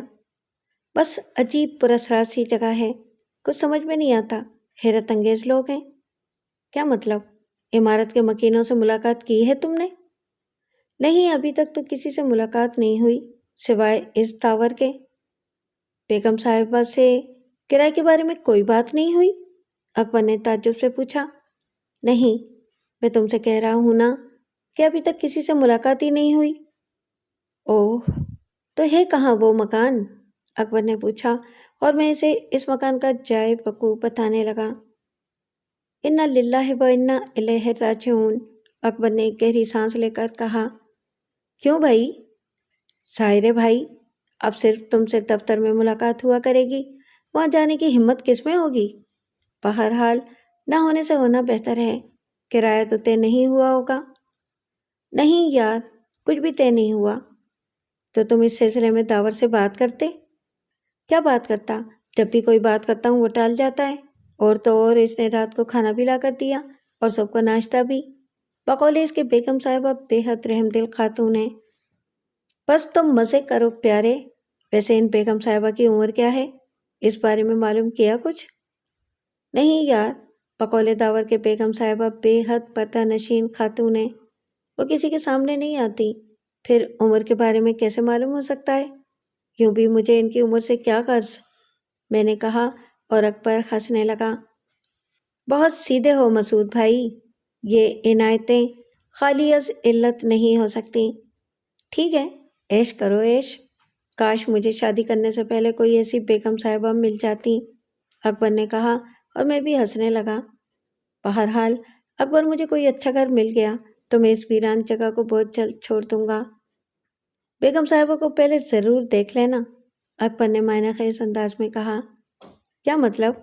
بس عجیب پراسرار سی جگہ ہے، کچھ سمجھ میں نہیں آتا، حیرت انگیز لوگ ہیں۔ کیا مطلب؟ عمارت کے مکینوں سے ملاقات کی ہے تم نے؟ نہیں، ابھی تک تو کسی سے ملاقات نہیں ہوئی سوائے اس ٹاور کے۔ بیگم صاحبہ سے کرائے کے بارے میں کوئی بات نہیں ہوئی؟ اکبر نے تعجب سے پوچھا۔ نہیں، میں تم سے کہہ رہا ہوں نا کہ ابھی تک کسی سے ملاقات ہی نہیں ہوئی۔ اوہ، تو ہے کہاں وہ مکان؟ اکبر نے پوچھا اور میں اسے اس مکان کا جائے وقوع بتانے لگا۔ انا للہ و انا الیہ راجعون، اکبر نے ایک گہری سانس لے کر کہا۔ کیوں بھائی؟ ظاہر ہے بھائی، اب صرف تم سے دفتر میں ملاقات ہوا کرے گی، وہاں جانے کی ہمت کس میں ہوگی؟ بہرحال نہ ہونے سے ہونا بہتر ہے۔ کرایہ تو طے نہیں ہوا ہوگا؟ نہیں یار، کچھ بھی طے نہیں ہوا۔ تو تم اس سلسلے میں داور سے بات کرتے؟ کیا بات کرتا؟ جب بھی کوئی بات کرتا ہوں وہ ٹال جاتا ہے، اور تو اور اس نے رات کو کھانا بھی لا کر دیا اور سب کو ناشتہ بھی۔ بقول اس کے بیگم صاحبہ بے حد رحم دل خاتون ہے۔ بس تم مزے کرو پیارے۔ ویسے ان بیگم صاحبہ کی عمر کیا ہے؟ اس بارے میں معلوم کیا کچھ؟ نہیں یار، بقول داور کے بیگم صاحبہ بے حد پردہ نشین خاتون ہے، وہ کسی کے سامنے نہیں آتی، پھر عمر کے بارے میں کیسے معلوم ہو سکتا ہے؟ یوں بھی مجھے ان کی عمر سے کیا غرض، میں نے کہا، اور اکبر ہنسنے لگا۔ بہت سیدھے ہو مسعود بھائی، یہ عنایتیں خالی از علت نہیں ہو سکتی۔ ٹھیک ہے، عیش کرو عیش۔ کاش مجھے شادی کرنے سے پہلے کوئی ایسی بیگم صاحبہ مل جاتی، اکبر نے کہا، اور میں بھی ہنسنے لگا۔ بہرحال اکبر مجھے کوئی اچھا گھر مل گیا تو میں اس ویران جگہ کو بہت جلد چھوڑ دوں گا۔ بیگم صاحبہ کو پہلے ضرور دیکھ لینا، اکبر نے معنی خیز انداز میں کہا۔ کیا مطلب؟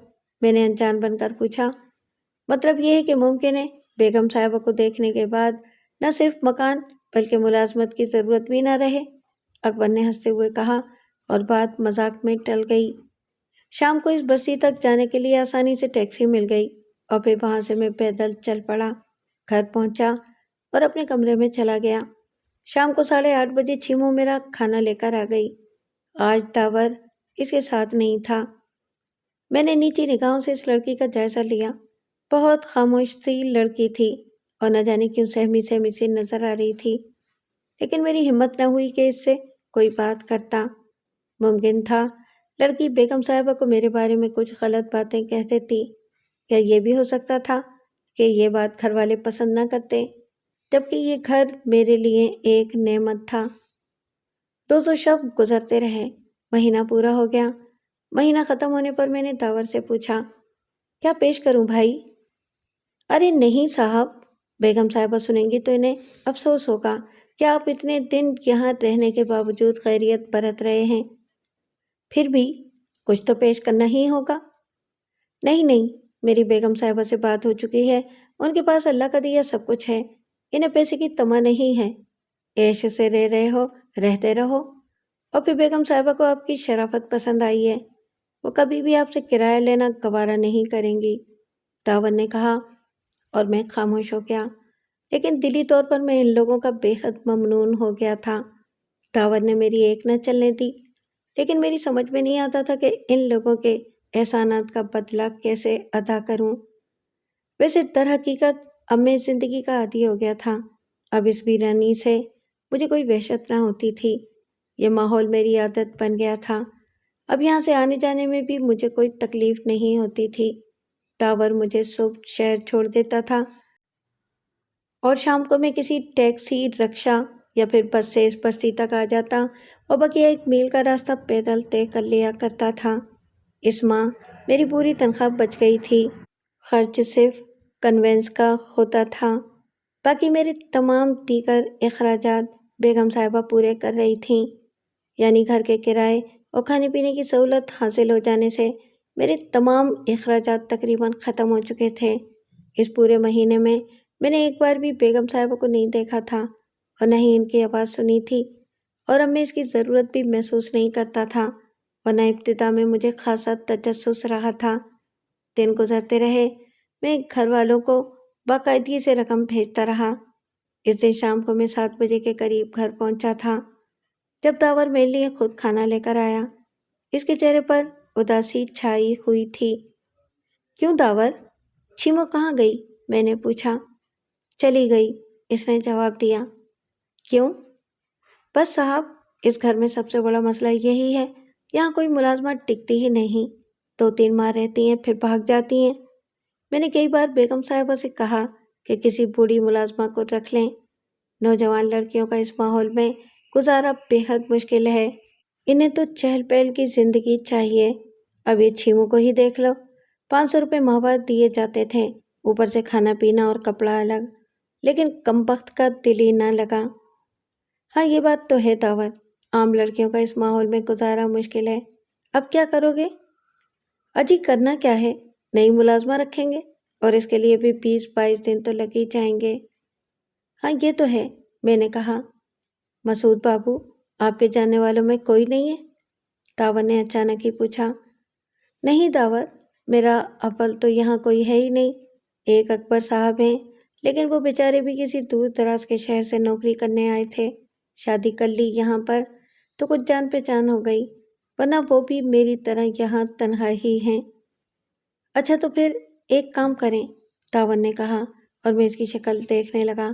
میں نے انجان بن کر پوچھا۔ مطلب یہ ہے کہ ممکن ہے بیگم صاحبہ کو دیکھنے کے بعد نہ صرف مکان بلکہ ملازمت کی ضرورت بھی نہ رہے، اکبر نے ہنستے ہوئے کہا، اور بات مذاق میں ٹل گئی۔ شام کو اس بستی تک جانے کے لیے آسانی سے ٹیکسی مل گئی اور پھر وہاں سے میں پیدل چل پڑا، گھر پہنچا اور اپنے کمرے میں چلا گیا۔ شام کو 8:30 بجے چھیمو میرا کھانا لے کر آ گئی۔ آج داور اس کے ساتھ نہیں تھا۔ میں نے نیچی نگاہوں سے اس لڑکی کا جائزہ لیا۔ بہت خاموش سی لڑکی تھی اور نہ جانے کیوں سہمی سہمی سی نظر آ رہی تھی، لیکن میری ہمت نہ ہوئی کہ اس سے کوئی بات کرتا۔ ممکن تھا لڑکی بیگم صاحبہ کو میرے بارے میں کچھ غلط باتیں کہہ دیتی، یا یہ بھی ہو سکتا تھا کہ یہ بات گھر والے پسند نہ کرتے، جبکہ یہ گھر میرے لیے ایک نعمت تھا۔ روز و شب گزرتے رہے، مہینہ پورا ہو گیا۔ مہینہ ختم ہونے پر میں نے داور سے پوچھا، کیا پیش کروں بھائی؟ ارے نہیں صاحب، بیگم صاحبہ سنیں گی تو انہیں افسوس ہوگا کہ آپ اتنے دن یہاں رہنے کے باوجود خیریت برت رہے ہیں۔ پھر بھی کچھ تو پیش کرنا ہی ہوگا۔ نہیں، میری بیگم صاحبہ سے بات ہو چکی ہے، ان کے پاس اللہ کا دیا سب کچھ ہے، انہیں پیسے کی تما نہیں ہے، عیش سے رہ رہے ہو، رہتے رہو۔ اور پھر بیگم صاحبہ کو آپ کی شرافت پسند آئی ہے، وہ کبھی بھی آپ سے کرایہ لینا گوارا نہیں کریں گی، داور نے کہا، اور میں خاموش ہو گیا۔ لیکن دلی طور پر میں ان لوگوں کا بے حد ممنون ہو گیا تھا۔ داور نے میری ایک نہ چلنے دی، لیکن میری سمجھ میں نہیں آتا تھا کہ ان لوگوں کے احسانات کا بدلہ کیسے ادا کروں۔ ویسے در حقیقت اب میں زندگی کا عادی ہو گیا تھا۔ اب اس ویرانی سے مجھے کوئی وحشت نہ ہوتی تھی، یہ ماحول میری عادت بن گیا تھا۔ اب یہاں سے آنے جانے میں بھی مجھے کوئی تکلیف نہیں ہوتی تھی۔ داور مجھے صبح شہر چھوڑ دیتا تھا اور شام کو میں کسی ٹیکسی، رکشہ یا پھر بس سے اس بستی تک آ جاتا اور بقیہ 1 میل کا راستہ پیدل طے کر لیا کرتا تھا۔ اس ماہ میری پوری تنخواہ بچ گئی تھی، خرچ صرف کنوینس کا ہوتا تھا، باقی میرے تمام دیگر اخراجات بیگم صاحبہ پورے کر رہی تھیں۔ یعنی گھر کے کرائے اور کھانے پینے کی سہولت حاصل ہو جانے سے میرے تمام اخراجات تقریباً ختم ہو چکے تھے۔ اس پورے مہینے میں میں نے ایک بار بھی بیگم صاحبہ کو نہیں دیکھا تھا اور نہ ہی ان کی آواز سنی تھی، اور اب میں اس کی ضرورت بھی محسوس نہیں کرتا تھا، ورنہ ابتدا میں مجھے خاصا تجسس رہا تھا۔ دن گزرتے رہے، میں گھر والوں کو باقاعدگی سے رقم بھیجتا رہا۔ اس دن شام کو میں 7 بجے کے قریب گھر پہنچا تھا، جب داور میرے لیے خود کھانا لے کر آیا۔ اس کے چہرے پر اداسی چھائی ہوئی تھی۔ کیوں داور، چھیمو کہاں گئی؟ میں نے پوچھا۔ چلی گئی، اس نے جواب دیا۔ کیوں؟ بس صاحب، اس گھر میں سب سے بڑا مسئلہ یہی ہے، یہاں کوئی ملازمت ٹکتی ہی نہیں، 2-3 ماہ رہتی ہیں پھر بھاگ جاتی ہیں۔ میں نے کئی بار بیگم صاحبہ سے کہا کہ کسی بوڑھی ملازمہ کو رکھ لیں، نوجوان لڑکیوں کا اس ماحول میں گزارا بے حد مشکل ہے، انہیں تو چہل پہل کی زندگی چاہیے۔ اب یہ چھیمو کو ہی دیکھ لو، 500 روپے ماہوار دیے جاتے تھے، اوپر سے کھانا پینا اور کپڑا الگ، لیکن کمبخت کا دل ہی نہ لگا۔ ہاں یہ بات تو ہے دعوت، عام لڑکیوں کا اس ماحول میں گزارا مشکل ہے۔ اب کیا کرو گے؟ اجی کرنا کیا ہے، نئی ملازمہ رکھیں گے، اور اس کے لیے بھی 20-22 دن تو لگ ہی جائیں گے۔ ہاں یہ تو ہے، میں نے کہا۔ مسعود بابو، آپ کے جاننے والوں میں کوئی نہیں ہے؟ داور نے اچانک ہی پوچھا۔ نہیں داور، میرا اول تو یہاں کوئی ہے ہی نہیں، ایک اکبر صاحب ہیں، لیکن وہ بیچارے بھی کسی دور دراز کے شہر سے نوکری کرنے آئے تھے، شادی کر لی یہاں پر تو کچھ جان پہچان ہو گئی، ورنہ وہ بھی میری طرح یہاں تنہا ہی ہیں۔ اچھا تو پھر ایک کام کریں، داور نے کہا، اور میں اس کی شکل دیکھنے لگا۔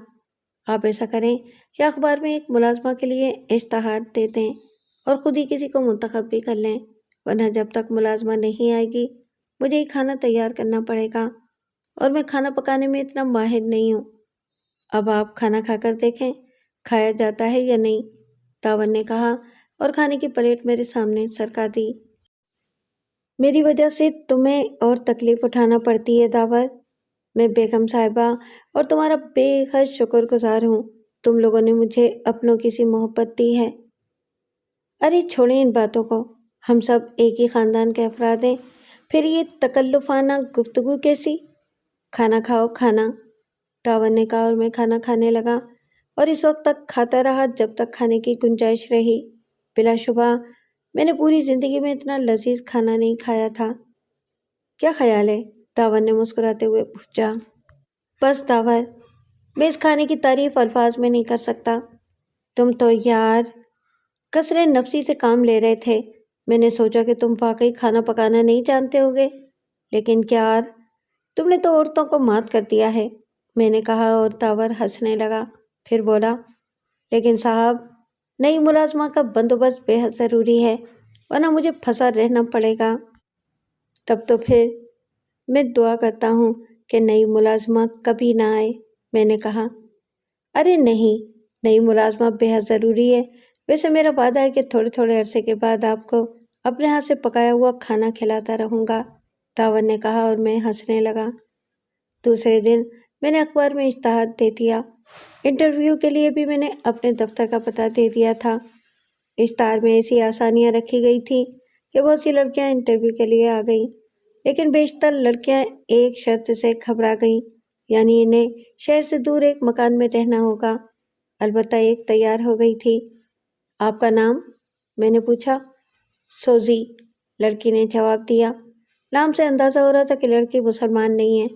آپ ایسا کریں کہ اخبار میں ایک ملازمہ کے لیے اشتہار دے دیں اور خود ہی کسی کو منتخب بھی کر لیں، ورنہ جب تک ملازمہ نہیں آئے گی مجھے ہی کھانا تیار کرنا پڑے گا، اور میں کھانا پکانے میں اتنا ماہر نہیں ہوں۔ اب آپ کھانا کھا کر دیکھیں کھایا جاتا ہے یا نہیں، داور نے کہا، اور کھانے کی پلیٹ میرے سامنے سرکا دی۔ میری وجہ سے تمہیں اور تکلیف اٹھانا پڑتی ہے داور، میں بیگم صاحبہ اور تمہارا بے حد شکر گزار ہوں، تم لوگوں نے مجھے اپنوں کی سی محبت دی ہے۔ ارے چھوڑیں ان باتوں کو، ہم سب ایک ہی خاندان کے افراد ہیں، پھر یہ تکلفانہ گفتگو کیسی؟ کھانا کھاؤ کھانا، داور نے کہا، اور میں کھانا کھانے لگا، اور اس وقت تک کھاتا رہا جب تک کھانے کی گنجائش رہی۔ بلا شبہ میں نے پوری زندگی میں اتنا لذیذ کھانا نہیں کھایا تھا۔ کیا خیال ہے؟ داور نے مسکراتے ہوئے پوچھا۔ بس داور، میں اس کھانے کی تعریف الفاظ میں نہیں کر سکتا۔ تم تو یار کسرِ نفسی سے کام لے رہے تھے، میں نے سوچا کہ تم واقعی کھانا پکانا نہیں جانتے ہوگے، لیکن یار تم نے تو عورتوں کو مات کر دیا ہے، میں نے کہا، اور داور ہنسنے لگا، پھر بولا، لیکن صاحب نئی ملازمہ کا بندوبست بے حد ضروری ہے، ورنہ مجھے پھنسا رہنا پڑے گا۔ تب تو پھر میں دعا کرتا ہوں کہ نئی ملازمہ کبھی نہ آئے، میں نے کہا۔ ارے نہیں، نئی ملازمہ بے حد ضروری ہے، ویسے میرا وعدہ ہے کہ تھوڑے تھوڑے عرصے کے بعد آپ کو اپنے ہاتھ سے پکایا ہوا کھانا کھلاتا رہوں گا، داور نے کہا، اور میں ہنسنے لگا۔ دوسرے دن میں نے اخبار میں اشتہار دے دیا، انٹرویو کے لیے بھی میں نے اپنے دفتر کا پتہ دے دیا تھا۔ اشتہار میں ایسی آسانیاں رکھی گئی تھیں کہ بہت سی لڑکیاں انٹرویو کے لیے آ گئیں، لیکن بیشتر لڑکیاں ایک شرط سے گھبرا گئیں، یعنی انہیں شہر سے دور ایک مکان میں رہنا ہوگا۔ البتہ ایک تیار ہو گئی تھی۔ آپ کا نام؟ میں نے پوچھا۔ سوزی، لڑکی نے جواب دیا۔ نام سے اندازہ ہو رہا تھا کہ لڑکی مسلمان نہیں ہے،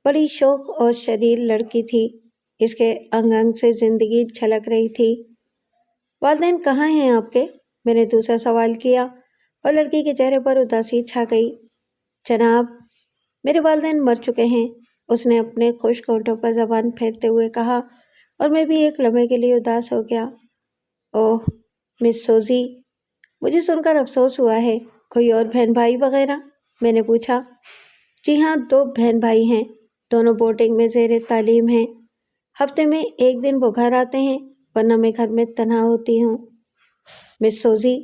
بڑی شوخ اور شریر لڑکی تھی، اس کے انگ انگ سے زندگی جھلک رہی تھی۔ والدین کہاں ہیں آپ کے؟ میں نے دوسرا سوال کیا، اور لڑکی کے چہرے پر اداسی چھا گئی۔ جناب، میرے والدین مر چکے ہیں، اس نے اپنے خشک ہونٹوں پر زبان پھیرتے ہوئے کہا، اور میں بھی ایک لمحے کے لیے اداس ہو گیا۔ اوہ مس سوزی، مجھے سن کر افسوس ہوا ہے، کوئی اور بہن بھائی وغیرہ؟ میں نے پوچھا۔ جی ہاں، 2 بہن بھائی ہیں، دونوں بورڈنگ میں زیر تعلیم ہیں، ہفتے میں ایک دن وہ گھر آتے ہیں، ورنہ میں گھر میں تنہا ہوتی ہوں۔ مس سوزی،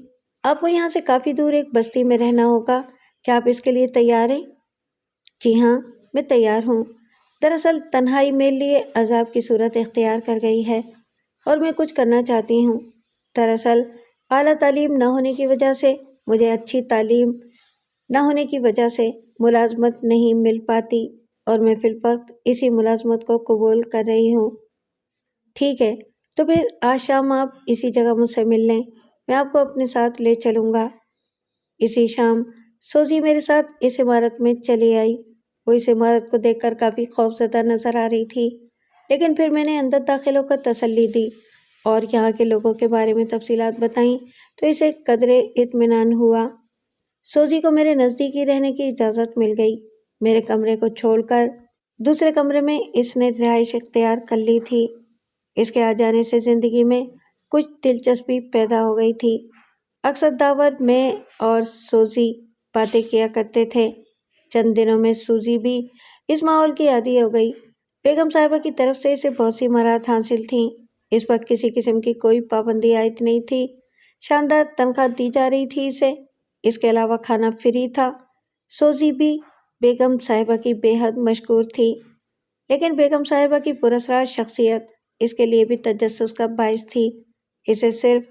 آپ کو یہاں سے کافی دور ایک بستی میں رہنا ہوگا، کیا آپ اس کے لیے تیار ہیں؟ جی ہاں، میں تیار ہوں، دراصل تنہائی میرے لیے عذاب کی صورت اختیار کر گئی ہے، اور میں کچھ کرنا چاہتی ہوں۔ دراصل اعلیٰ تعلیم نہ ہونے کی وجہ سے مجھے اچھی تعلیم نہ ہونے کی وجہ سے ملازمت نہیں مل پاتی، اور میں فی الوقت اسی ملازمت کو قبول کر رہی ہوں۔ ٹھیک ہے، تو پھر آج شام آپ اسی جگہ مجھ سے مل لیں، میں آپ کو اپنے ساتھ لے چلوں گا۔ اسی شام سوزی میرے ساتھ اس عمارت میں چلی آئی۔ وہ اس عمارت کو دیکھ کر کافی خوفزدہ نظر آ رہی تھی، لیکن پھر میں نے اندر داخل ہو کر تسلی دی اور یہاں کے لوگوں کے بارے میں تفصیلات بتائیں تو اسے قدرے اطمینان ہوا۔ سوزی کو میرے نزدیک ہی رہنے کی اجازت مل گئی۔ میرے کمرے کو چھوڑ کر دوسرے کمرے میں اس نے رہائش اختیار کر لی تھی۔ اس کے آ جانے سے زندگی میں کچھ دلچسپی پیدا ہو گئی تھی۔ اکثر داور میں اور سوزی باتیں کیا کرتے تھے۔ چند دنوں میں سوزی بھی اس ماحول کی عادی ہو گئی۔ بیگم صاحبہ کی طرف سے اسے بہت سی مہارت حاصل تھیں۔ اس وقت کسی قسم کی کوئی پابندی عائد نہیں تھی۔ شاندار تنخواہ دی جا رہی تھی اسے، اس کے علاوہ کھانا فری تھا۔ سوزی بھی بیگم صاحبہ کی بے حد مشکور تھی، لیکن بیگم صاحبہ کی پراسرار شخصیت اس کے لیے بھی تجسس کا باعث تھی۔ اسے صرف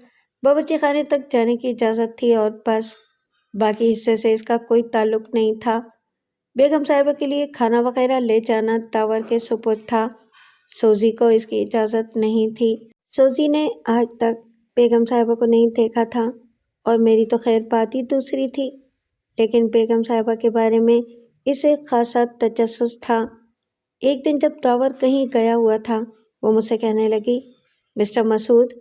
باورچی خانے تک جانے کی اجازت تھی اور بس، باقی حصے سے اس کا کوئی تعلق نہیں تھا۔ بیگم صاحبہ کے لیے کھانا وغیرہ لے جانا داور کے سپرد تھا۔ سوزی کو اس کی اجازت نہیں تھی۔ سوزی نے آج تک بیگم صاحبہ کو نہیں دیکھا تھا اور میری تو خیر بات ہی دوسری تھی، لیکن بیگم صاحبہ کے بارے میں اسے خاصا تجسس تھا۔ ایک دن جب داور کہیں گیا ہوا تھا، وہ مجھ سے کہنے لگی، مسٹر مسعود،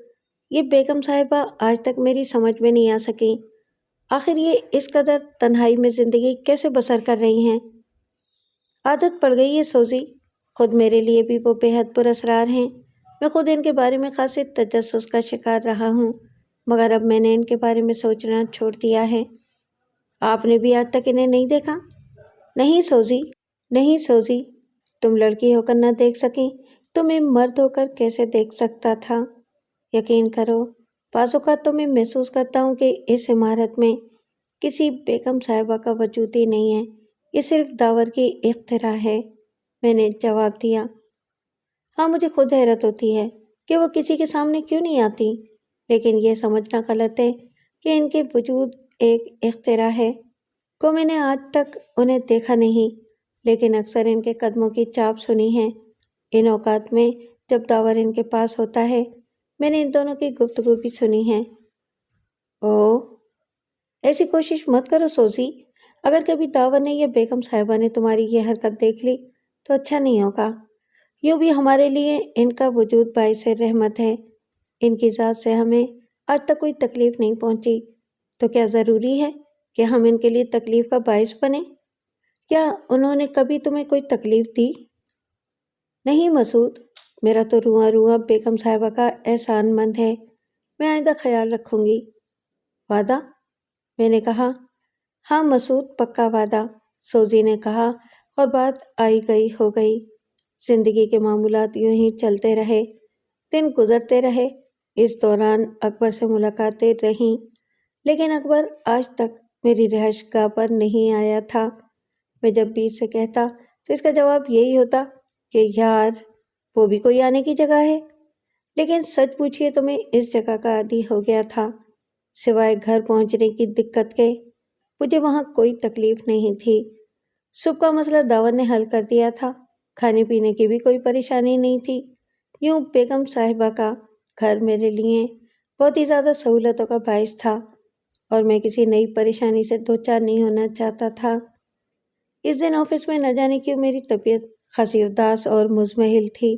یہ بیگم صاحبہ آج تک میری سمجھ میں نہیں آ سکیں۔ آخر یہ اس قدر تنہائی میں زندگی کیسے بسر کر رہی ہیں؟ عادت پڑ گئی ہے سوزی، خود میرے لیے بھی وہ بے حد پراسرار ہیں۔ میں خود ان کے بارے میں خاصے تجسس کا شکار رہا ہوں، مگر اب میں نے ان کے بارے میں سوچنا چھوڑ دیا ہے۔ آپ نے بھی آج تک انہیں نہیں دیکھا؟ نہیں سوزی، تم لڑکی ہو کر نہ دیکھ سکیں تو میں مرد ہو کر کیسے دیکھ سکتا تھا؟ یقین کرو، بعض اوقات تو میں محسوس کرتا ہوں کہ اس عمارت میں کسی بیگم صاحبہ کا وجود ہی نہیں ہے، یہ صرف داور کی اختراع ہے۔ میں نے جواب دیا، ہاں مجھے خود حیرت ہوتی ہے کہ وہ کسی کے سامنے کیوں نہیں آتی، لیکن یہ سمجھنا غلط ہے کہ ان کے وجود ایک اختراع ہے۔ میں نے آج تک انہیں دیکھا نہیں، لیکن اکثر ان کے قدموں کی چاپ سنی ہے۔ ان اوقات میں جب داور ان کے پاس ہوتا ہے، میں نے ان دونوں کی گفتگو بھی سنی ہے۔ اوہ، ایسی کوشش مت کرو سوزی، اگر کبھی داور نے یا بیگم صاحبہ نے تمہاری یہ حرکت دیکھ لی تو اچھا نہیں ہوگا۔ یوں بھی ہمارے لیے ان کا وجود باعث رحمت ہے، ان کی ذات سے ہمیں آج تک کوئی تکلیف نہیں پہنچی، تو کیا ضروری ہے کہ ہم ان کے لیے تکلیف کا باعث بنیں؟ کیا انہوں نے کبھی تمہیں کوئی تکلیف دی؟ نہیں مسعود، میرا تو رواں رواں بیگم صاحبہ کا احسان مند ہے، میں آئندہ خیال رکھوں گی۔ وعدہ؟ میں نے کہا۔ ہاں مسعود، پکا وعدہ، سوزی نے کہا، اور بات آئی گئی ہو گئی۔ زندگی کے معمولات یوں ہی چلتے رہے، دن گزرتے رہے۔ اس دوران اکبر سے ملاقاتیں رہیں، لیکن اکبر آج تک میری رہائش گاہ پر نہیں آیا تھا۔ میں جب بھی اس سے کہتا تو اس کا جواب یہی ہوتا کہ یار وہ بھی کوئی آنے کی جگہ ہے، لیکن سچ پوچھئے تو میں اس جگہ کا عادی ہو گیا تھا۔ سوائے گھر پہنچنے کی دقت کے مجھے وہاں کوئی تکلیف نہیں تھی۔ صبح کا مسئلہ داور نے حل کر دیا تھا، کھانے پینے کی بھی کوئی پریشانی نہیں تھی۔ یوں بیگم صاحبہ کا گھر میرے لیے بہت ہی زیادہ سہولتوں کا باعث تھا، اور میں کسی نئی پریشانی سے دوچار نہیں ہونا چاہتا تھا۔ اس دن آفس میں نہ جانے کیوں میری طبیعت خاصی اداس اور مضمحل تھی۔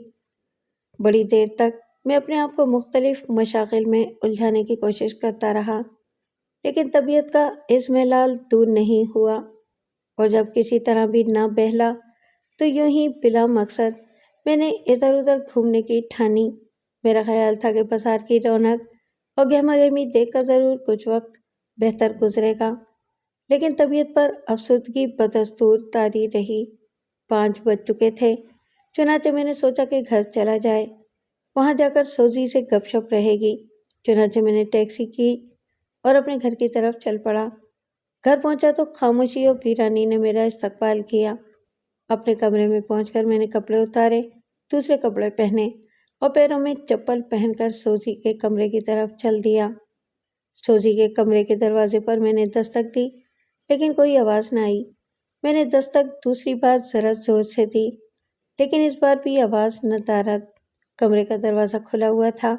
بڑی دیر تک میں اپنے آپ کو مختلف مشاغل میں الجھانے کی کوشش کرتا رہا، لیکن طبیعت کا اضمحلال دور نہیں ہوا، اور جب کسی طرح بھی نہ بہلا تو یوں ہی بلا مقصد میں نے ادھر ادھر گھومنے کی ٹھانی۔ میرا خیال تھا کہ بازار کی رونق اور گہما گہمی دیکھ کر ضرور کچھ وقت بہتر گزرے گا، لیکن طبیعت پر افسردگی بدستور طاری رہی۔ 5 بج چکے تھے، چنانچہ میں نے سوچا کہ گھر چلا جائے، وہاں جا کر سوزی سے گپ شپ رہے گی۔ چنانچہ میں نے ٹیکسی کی اور اپنے گھر کی طرف چل پڑا۔ گھر پہنچا تو خاموشی اور ویرانی نے میرا استقبال کیا۔ اپنے کمرے میں پہنچ کر میں نے کپڑے اتارے، دوسرے کپڑے پہنے اور پیروں میں چپل پہن کر سوزی کے کمرے کی طرف چل دیا۔ سوزی کے کمرے کے دروازے پر میں نے دستک دی، لیکن کوئی آواز نہ آئی۔ میں نے دستک دوسری بار ذرا زور سے دی، لیکن اس بار بھی آواز نہ دارد۔ کمرے کا دروازہ کھلا ہوا تھا۔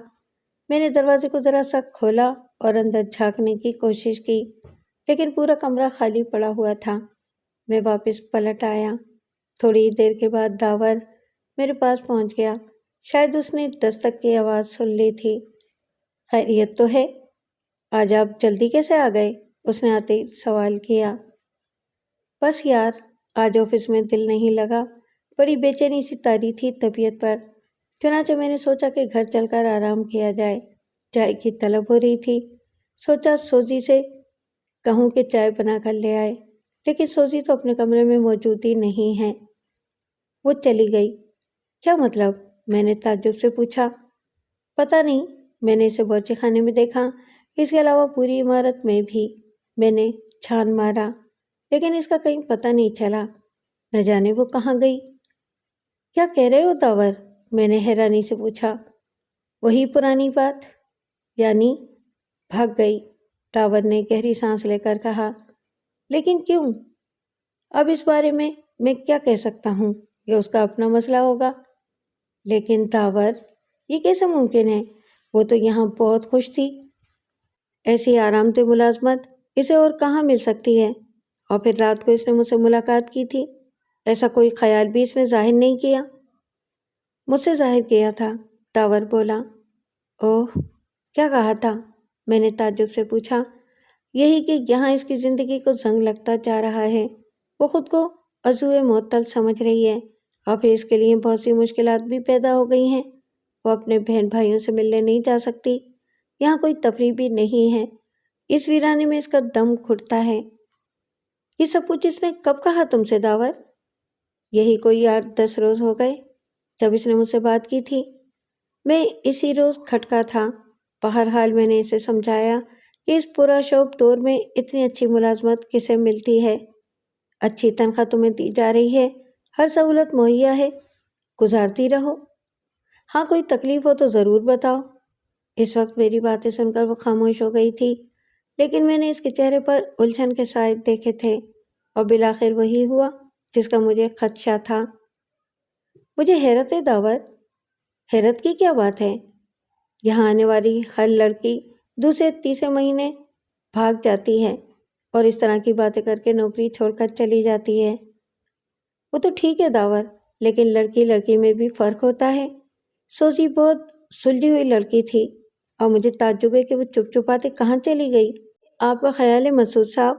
میں نے دروازے کو ذرا سا کھولا اور اندر جھانکنے کی کوشش کی، لیکن پورا کمرہ خالی پڑا ہوا تھا۔ میں واپس پلٹ آیا۔ تھوڑی دیر کے بعد داور میرے پاس پہنچ گیا۔ شاید اس نے دستک کی آواز سن لی تھی۔ خیریت تو ہے؟ آج آپ جلدی کیسے آ گئے؟ اس نے آتے ہی سوال کیا۔ بس یار، آج آفس میں دل نہیں لگا، بڑی بے چینی سی طاری تھی طبیعت پر۔ چنانچہ میں نے سوچا کہ گھر چل کر آرام کیا جائے۔ چائے کی طلب ہو رہی تھی۔ سوچا سوزی سے کہوں کہ چائے بنا کر لے آئے، لیکن سوزی تو اپنے کمرے میں موجود ہی نہیں ہے۔ وہ چلی گئی۔ کیا مطلب؟ میں نے تعجب سے پوچھا۔ پتہ نہیں، میں نے اسے باورچی خانے میں دیکھا، اس کے علاوہ پوری عمارت میں بھی۔ میں نے چھان مارا، لیکن اس کا کہیں پتہ نہیں چلا۔ نہ جانے وہ کہاں گئی۔ کیا کہہ رہے ہو داور؟ میں نے حیرانی سے پوچھا۔ وہی پرانی بات، یعنی بھاگ گئی، داور نے گہری سانس لے کر کہا۔ لیکن کیوں؟ اب اس بارے میں کیا کہہ سکتا ہوں؟ یہ اس کا اپنا مسئلہ ہوگا۔ لیکن داور، یہ کیسے ممکن ہے؟ وہ تو یہاں بہت خوش تھی۔ ایسی آرام دہ ملازمت اسے اور کہاں مل سکتی ہے؟ اور پھر رات کو اس نے مجھ سے ملاقات کی تھی، ایسا کوئی خیال بھی اس نے ظاہر نہیں کیا؟ مجھ سے ظاہر کیا تھا، داور بولا۔ اوہ، کیا کہا تھا؟ میں نے تعجب سے پوچھا۔ یہی کہ یہاں اس کی زندگی کو زنگ لگتا جا رہا ہے، وہ خود کو عضوِ معطل سمجھ رہی ہے، اور پھر اس کے لیے بہت سی مشکلات بھی پیدا ہو گئی ہیں۔ وہ اپنے بہن بھائیوں سے ملنے نہیں جا سکتی، یہاں کوئی تفریح بھی نہیں ہے، اس ویرانے میں اس کا دم گھٹتا ہے۔ یہ سب کچھ اس نے کب کہا تم سے داور؟ یہی کوئی 8-10 روز ہو گئے، جب اس نے مجھ سے بات کی تھی۔ میں اسی روز کھٹکا تھا۔ بہرحال میں نے اسے سمجھایا کہ اس پورا شوب دور میں اتنی اچھی ملازمت کسے ملتی ہے، اچھی تنخواہ تمہیں دی جا رہی ہے، ہر سہولت مہیا ہے، گزارتی رہو۔ ہاں، کوئی تکلیف ہو تو ضرور بتاؤ۔ اس وقت میری باتیں سن کر وہ خاموش ہو گئی تھی، لیکن میں نے اس کے چہرے پر الجھن کے سائے دیکھے تھے، اور بالآخر وہی ہوا جس کا مجھے خدشہ تھا۔ مجھے حیرت ہے داور۔ حیرت کی کیا بات ہے؟ یہاں آنے والی ہر لڑکی دوسرے تیسرے مہینے بھاگ جاتی ہے، اور اس طرح کی باتیں کر کے نوکری چھوڑ کر چلی جاتی ہے۔ وہ تو ٹھیک ہے داور، لیکن لڑکی لڑکی میں بھی فرق ہوتا ہے۔ سوزی بہت سلجھی ہوئی لڑکی تھی، اور مجھے تعجب ہے کہ وہ چپ چپاتے کہاں چلی گئی۔ آپ کا خیال ہے مسعود صاحب؟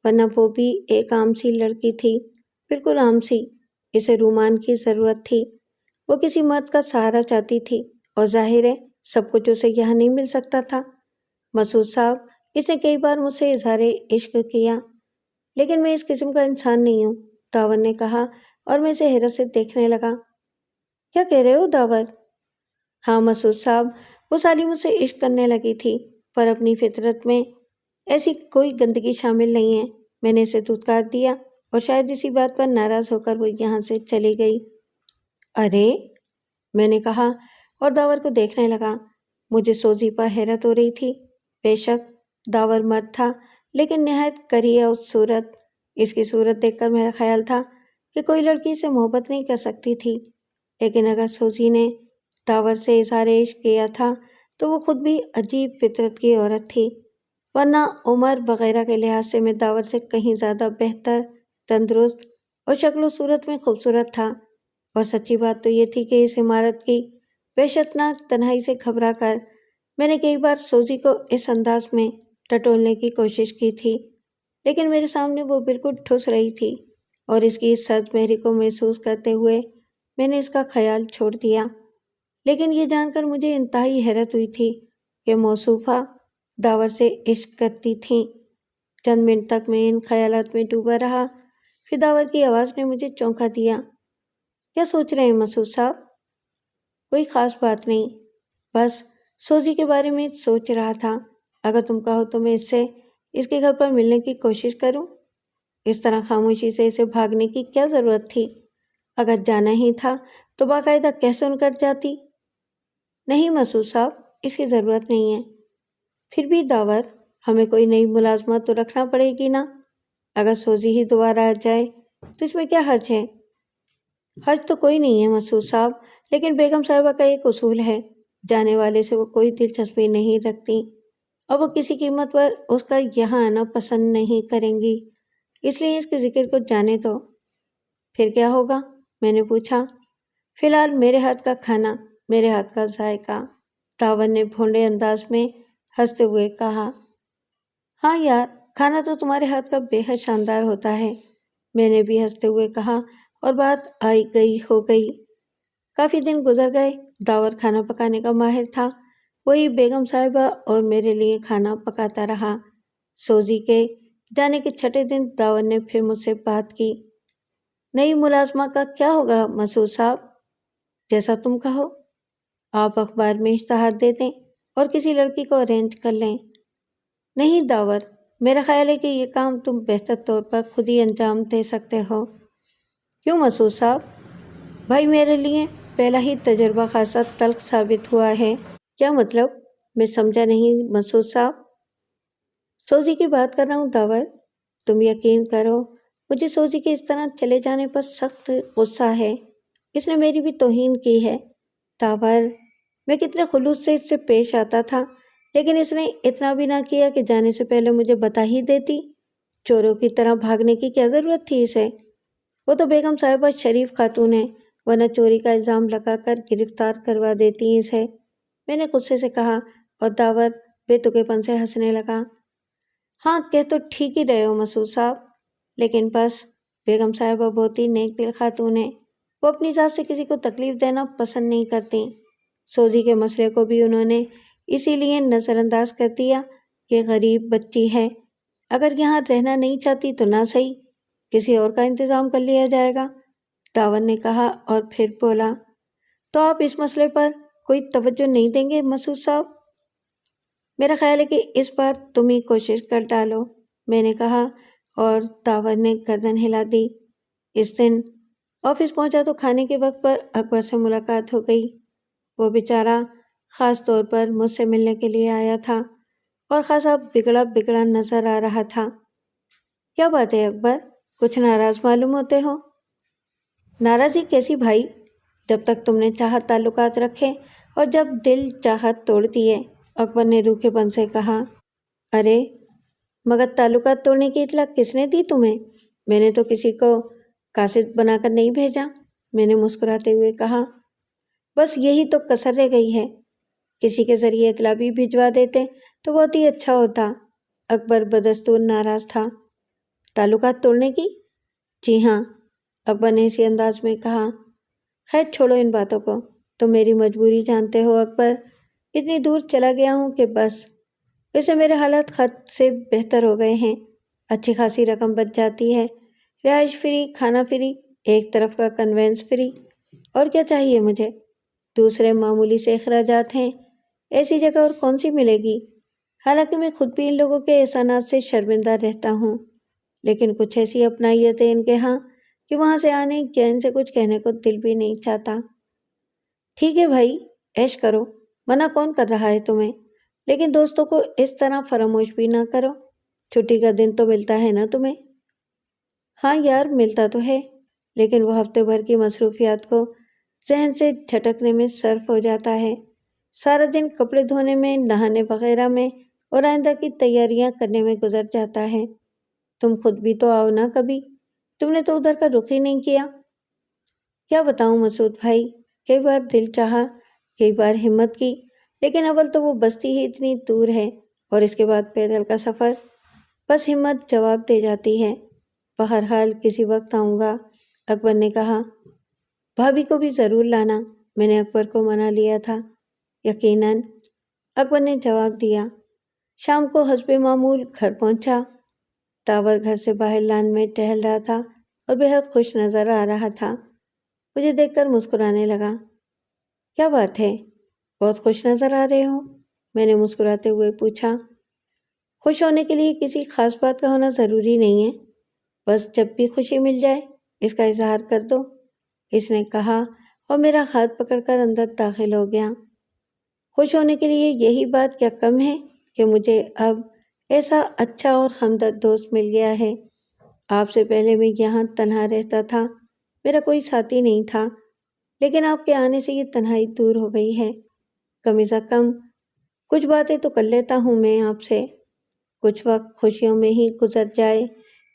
ورنہ وہ بھی ایک عام سی لڑکی تھی، بالکل عام سی۔ اسے رومان کی ضرورت تھی، وہ کسی مرد کا سہارا چاہتی تھی، اور ظاہر ہے سب کچھ اسے یہاں نہیں مل سکتا تھا۔ مسعود صاحب، اس نے کئی بار مجھ سے اظہار عشق کیا، لیکن میں اس قسم کا انسان نہیں ہوں، داور نے کہا، اور میں اسے حیرت سے دیکھنے لگا۔ کیا کہہ رہے ہو داور؟ ہاں مسعود صاحب، وہ سالی مجھ سے عشق کرنے لگی تھی، پر اپنی فطرت میں ایسی کوئی گندگی شامل نہیں ہے۔ میں نے اسے دھتکار دیا، اور شاید اسی بات پر ناراض ہو کر وہ یہاں سے چلی گئی۔ ارے، میں نے کہا، اور داور کو دیکھنے لگا۔ مجھے سوزی پر حیرت ہو رہی تھی۔ بے شک داور مرد تھا، لیکن نہایت کریہ اس صورت۔ اس کی صورت دیکھ کر میرا خیال تھا کہ کوئی لڑکی اسے محبت نہیں کر سکتی تھی، لیکن اگر سوزی نے داور سے اظہار عشق کیا تھا تو وہ خود بھی عجیب فطرت کی عورت تھی، ورنہ عمر وغیرہ کے لحاظ سے میں داور سے کہیں زیادہ بہتر، تندرست اور شکل و صورت میں خوبصورت تھا۔ اور سچی بات تو یہ تھی کہ اس عمارت کی وحشتناک تنہائی سے گھبرا کر میں نے کئی بار سوزی کو اس انداز میں ٹٹولنے کی کوشش کی تھی، لیکن میرے سامنے وہ بالکل ٹھس رہی تھی، اور اس کی اس سرد مہری کو محسوس کرتے ہوئے میں نے اس کا خیال چھوڑ دیا۔ لیکن یہ جان کر مجھے انتہائی حیرت ہوئی تھی کہ موصوفہ داور سے عشق کرتی تھیں۔ چند منٹ تک میں ان خیالات میں ڈوبا رہا، پھر داور کی آواز نے مجھے چونکا دیا۔ کیا سوچ رہے ہیں مسعود صاحب؟ کوئی خاص بات نہیں، بس سوزی کے بارے میں سوچ رہا تھا۔ اگر تم کہو تو میں اس کے گھر پر ملنے کی کوشش کروں؟ اس طرح خاموشی سے اسے بھاگنے کی کیا ضرورت تھی؟ اگر جانا ہی تھا تو باقاعدہ کہہ سن کر جاتی۔ نہیں مسعود صاحب، اس کی ضرورت نہیں ہے۔ پھر بھی داور، ہمیں کوئی نئی ملازمت تو رکھنا پڑے گی نا؟ اگر سوزی ہی دوبارہ آ جائے تو اس میں کیا حرج ہے؟ حرج تو کوئی نہیں ہے مسعود صاحب، لیکن بیگم صاحبہ کا ایک اصول ہے، جانے والے سے وہ کوئی دلچسپی نہیں رکھتی اور وہ کسی قیمت پر اس کا یہاں آنا پسند نہیں کریں گی، اس لیے اس کے ذکر کو جانے دو۔ پھر کیا ہوگا؟ میں نے پوچھا۔ فی الحال میرے ہاتھ کا کھانا، میرے ہاتھ کا ذائقہ، تاور نے بھونڈے انداز میں ہنستے ہوئے کہا۔ ہاں یار، کھانا تو تمہارے ہاتھ کا بے حد شاندار ہوتا ہے، میں نے بھی ہنستے ہوئے کہا، اور بات آئی گئی ہو گئی۔ کافی دن گزر گئے، داور کھانا پکانے کا ماہر تھا، وہی بیگم صاحبہ اور میرے لیے کھانا پکاتا رہا۔ سوزی کے جانے کے چھٹے دن داور نے پھر مجھ سے بات کی۔ نئی ملازمہ کا کیا ہوگا مسعود صاحب؟ جیسا تم کہو، آپ اخبار میں اشتہار دے دیں اور کسی لڑکی کو ارینج کر لیں۔ نہیں داور، میرا خیال ہے کہ یہ کام تم بہتر طور پر خود ہی انجام دے سکتے ہو۔ کیوں مسعود صاحب؟ بھائی میرے لیے پہلا ہی تجربہ خاصا تلخ ثابت ہوا ہے۔ کیا مطلب؟ میں سمجھا نہیں مسعود صاحب۔ سوزی کی بات کر رہا ہوں داور، تم یقین کرو مجھے سوزی کے اس طرح چلے جانے پر سخت غصہ ہے، اس نے میری بھی توہین کی ہے۔ داور، میں کتنے خلوص سے اس سے پیش آتا تھا، لیکن اس نے اتنا بھی نہ کیا کہ جانے سے پہلے مجھے بتا ہی دیتی۔ چوروں کی طرح بھاگنے کی کیا ضرورت تھی اسے؟ وہ تو بیگم صاحبہ شریف خاتون ہے، ورنہ چوری کا الزام لگا کر گرفتار کروا دیتی اسے، میں نے غصے سے کہا، اور داور بے تکے پن سے ہنسنے لگا۔ ہاں کہہ تو ٹھیک ہی رہے ہو مسعود صاحب، لیکن بس بیگم صاحبہ بہت ہی نیک دل خاتون ہے، وہ اپنی ذات سے کسی کو تکلیف دینا پسند نہیں کرتی۔ سوزی کے مسئلے کو بھی انہوں نے اسی لیے نظر انداز کر دیا کہ غریب بچی ہے، اگر یہاں رہنا نہیں چاہتی تو نہ صحیح، کسی اور کا انتظام کر لیا جائے گا، داور نے کہا، اور پھر بولا، تو آپ اس مسئلے پر کوئی توجہ نہیں دیں گے مسعود صاحب؟ میرا خیال ہے کہ اس بار تم ہی کوشش کر ڈالو، میں نے کہا، اور داور نے گردن ہلا دی۔ اس دن آفس پہنچا تو کھانے کے وقت پر اکبر سے ملاقات ہو گئی۔ وہ بیچارہ خاص طور پر مجھ سے ملنے کے لیے آیا تھا اور خاصا بگڑا بگڑا نظر آ رہا تھا۔ کیا بات ہے اکبر، کچھ ناراض معلوم ہوتے ہو؟ ناراضی کیسی بھائی، جب تک تم نے چاہت تعلقات رکھے اور جب دل چاہت توڑ دیے، اکبر نے روکھے پن سے کہا۔ ارے مگر تعلقات توڑنے کی اطلاع کس نے دی تمہیں؟ میں نے تو کسی کو قاصد بنا کر نہیں بھیجا، میں نے مسکراتے ہوئے کہا۔ بس یہی تو کسر رہ گئی ہے، کسی کے ذریعے اطلاع بھی بھجوا دیتے تو بہت ہی اچھا ہوتا۔ اکبر بدستور ناراض تھا۔ تعلقات توڑنے کی؟ جی ہاں، اکبر نے اسی انداز میں کہا۔ خیر چھوڑو ان باتوں کو، تم میری مجبوری جانتے ہو اکبر، اتنی دور چلا گیا ہوں کہ بس، ویسے میرے حالات خط سے بہتر ہو گئے ہیں، اچھی خاصی رقم بچ جاتی ہے، رہائش فری، کھانا فری، ایک طرف کا کنوینس فری، اور کیا چاہیے مجھے؟ دوسرے معمولی سے اخراجات ہیں، ایسی جگہ اور کون سی ملے گی؟ حالانکہ میں خود بھی ان لوگوں کے احسانات سے شرمندہ رہتا ہوں، لیکن کچھ ایسی اپنائیت ہے ان کے ہاں کہ وہاں سے آنے یا ان سے کچھ کہنے کو دل بھی نہیں چاہتا۔ ٹھیک ہے بھائی، عیش کرو، منع کون کر رہا ہے تمہیں، لیکن دوستوں کو اس طرح فراموش بھی نہ کرو، چھٹی کا دن تو ملتا ہے نا تمہیں؟ ہاں یار ملتا تو ہے، لیکن وہ ہفتے بھر کی مصروفیات کو ذہن سے جھٹکنے میں صرف ہو جاتا ہے، سارا دن کپڑے دھونے میں، نہانے وغیرہ میں اور آئندہ کی تیاریاں کرنے میں گزر جاتا ہے۔ تم خود بھی تو آؤ نا کبھی، تم نے تو ادھر کا رخ ہی نہیں کیا۔ کیا بتاؤں مسعود بھائی، کئی بار دل چاہا، کئی بار ہمت کی، لیکن اول تو وہ بستی ہی اتنی دور ہے، اور اس کے بعد پیدل کا سفر، بس ہمت جواب دے جاتی ہے۔ بہرحال کسی وقت آؤں گا، اکبر نے کہا۔ بھابھی کو بھی ضرور لانا، میں نے اکبر کو منا لیا تھا۔ یقیناً، اکبر نے جواب دیا۔ شام کو حسب معمول گھر پہنچا۔ داور گھر سے باہر لان میں ٹہل رہا تھا اور بے حد خوش نظر آ رہا تھا، مجھے دیکھ کر مسکرانے لگا۔ کیا بات ہے، بہت خوش نظر آ رہے ہو، میں نے مسکراتے ہوئے پوچھا۔ خوش ہونے کے لیے کسی خاص بات کا ہونا ضروری نہیں ہے، بس جب بھی خوشی مل جائے اس کا اظہار کر دو، اس نے کہا، اور میرا ہاتھ پکڑ کر اندر داخل ہو گیا۔ خوش ہونے کے لیے یہی بات کیا کم ہے کہ مجھے اب ایسا اچھا اور ہمدرد دوست مل گیا ہے۔ آپ سے پہلے میں یہاں تنہا رہتا تھا، میرا کوئی ساتھی نہیں تھا، لیکن آپ کے آنے سے یہ تنہائی دور ہو گئی ہے۔ کم از کم کچھ باتیں تو کر لیتا ہوں میں آپ سے۔ کچھ وقت خوشیوں میں ہی گزر جائے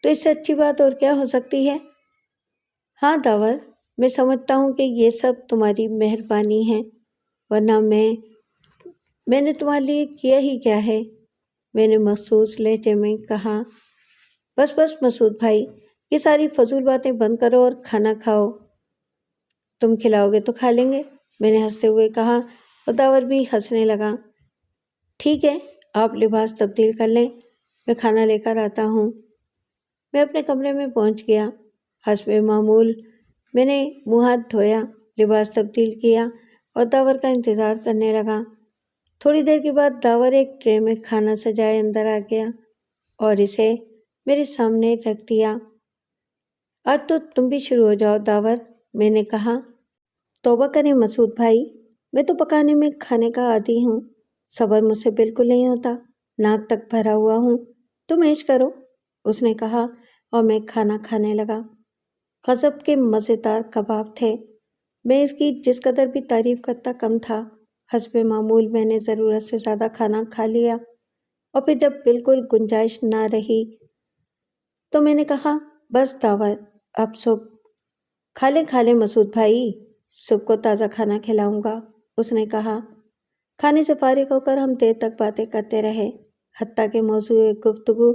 تو اس سے اچھی بات اور کیا ہو سکتی ہے؟ ہاں داور، میں سمجھتا ہوں کہ یہ سب تمہاری مہربانی ہے، ورنہ میں نے تمہارے لیے کیا ہی کیا ہے؟ میں نے مخصوص لہجے میں کہا۔ بس بس مسعود بھائی، یہ ساری فضول باتیں بند کرو اور کھانا کھاؤ۔ تم کھلاؤ گے تو کھا لیں گے، میں نے ہنستے ہوئے کہا، اور داور بھی ہنسنے لگا۔ ٹھیک ہے، آپ لباس تبدیل کر لیں، میں کھانا لے کر آتا ہوں۔ میں اپنے کمرے میں پہنچ گیا۔ حسب معمول میں نے منہ ہاتھ دھویا، لباس تبدیل کیا اور داور کا انتظار کرنے لگا۔ تھوڑی دیر کے بعد داور ایک ٹرے میں کھانا سجائے اندر آ گیا اور اسے میرے سامنے رکھ دیا۔ آج تو تم بھی شروع ہو جاؤ داور، میں نے کہا۔ توبہ کریں مسعود بھائی، میں تو پکانے میں کھانے کا عادی ہوں، صبر مجھ سے بالکل نہیں ہوتا، ناک تک بھرا ہوا ہوں۔ تم عیش کرو، اس نے کہا اور میں کھانا کھانے لگا۔ غضب کے مزیدار کباب تھے، میں اس کی جس قدر بھی تعریف کرتا کم تھا۔ حسب معمول میں نے ضرورت سے زیادہ کھانا کھا لیا اور پھر جب بالکل گنجائش نہ رہی تو میں نے کہا، بس داور، اب صبح کھا لیں مسعود بھائی، صبح کو تازہ کھانا کھلاؤں گا، اس نے کہا۔ کھانے سے فارغ ہو کر ہم دیر تک باتیں کرتے رہے، حتیٰ کہ موضوع گفتگو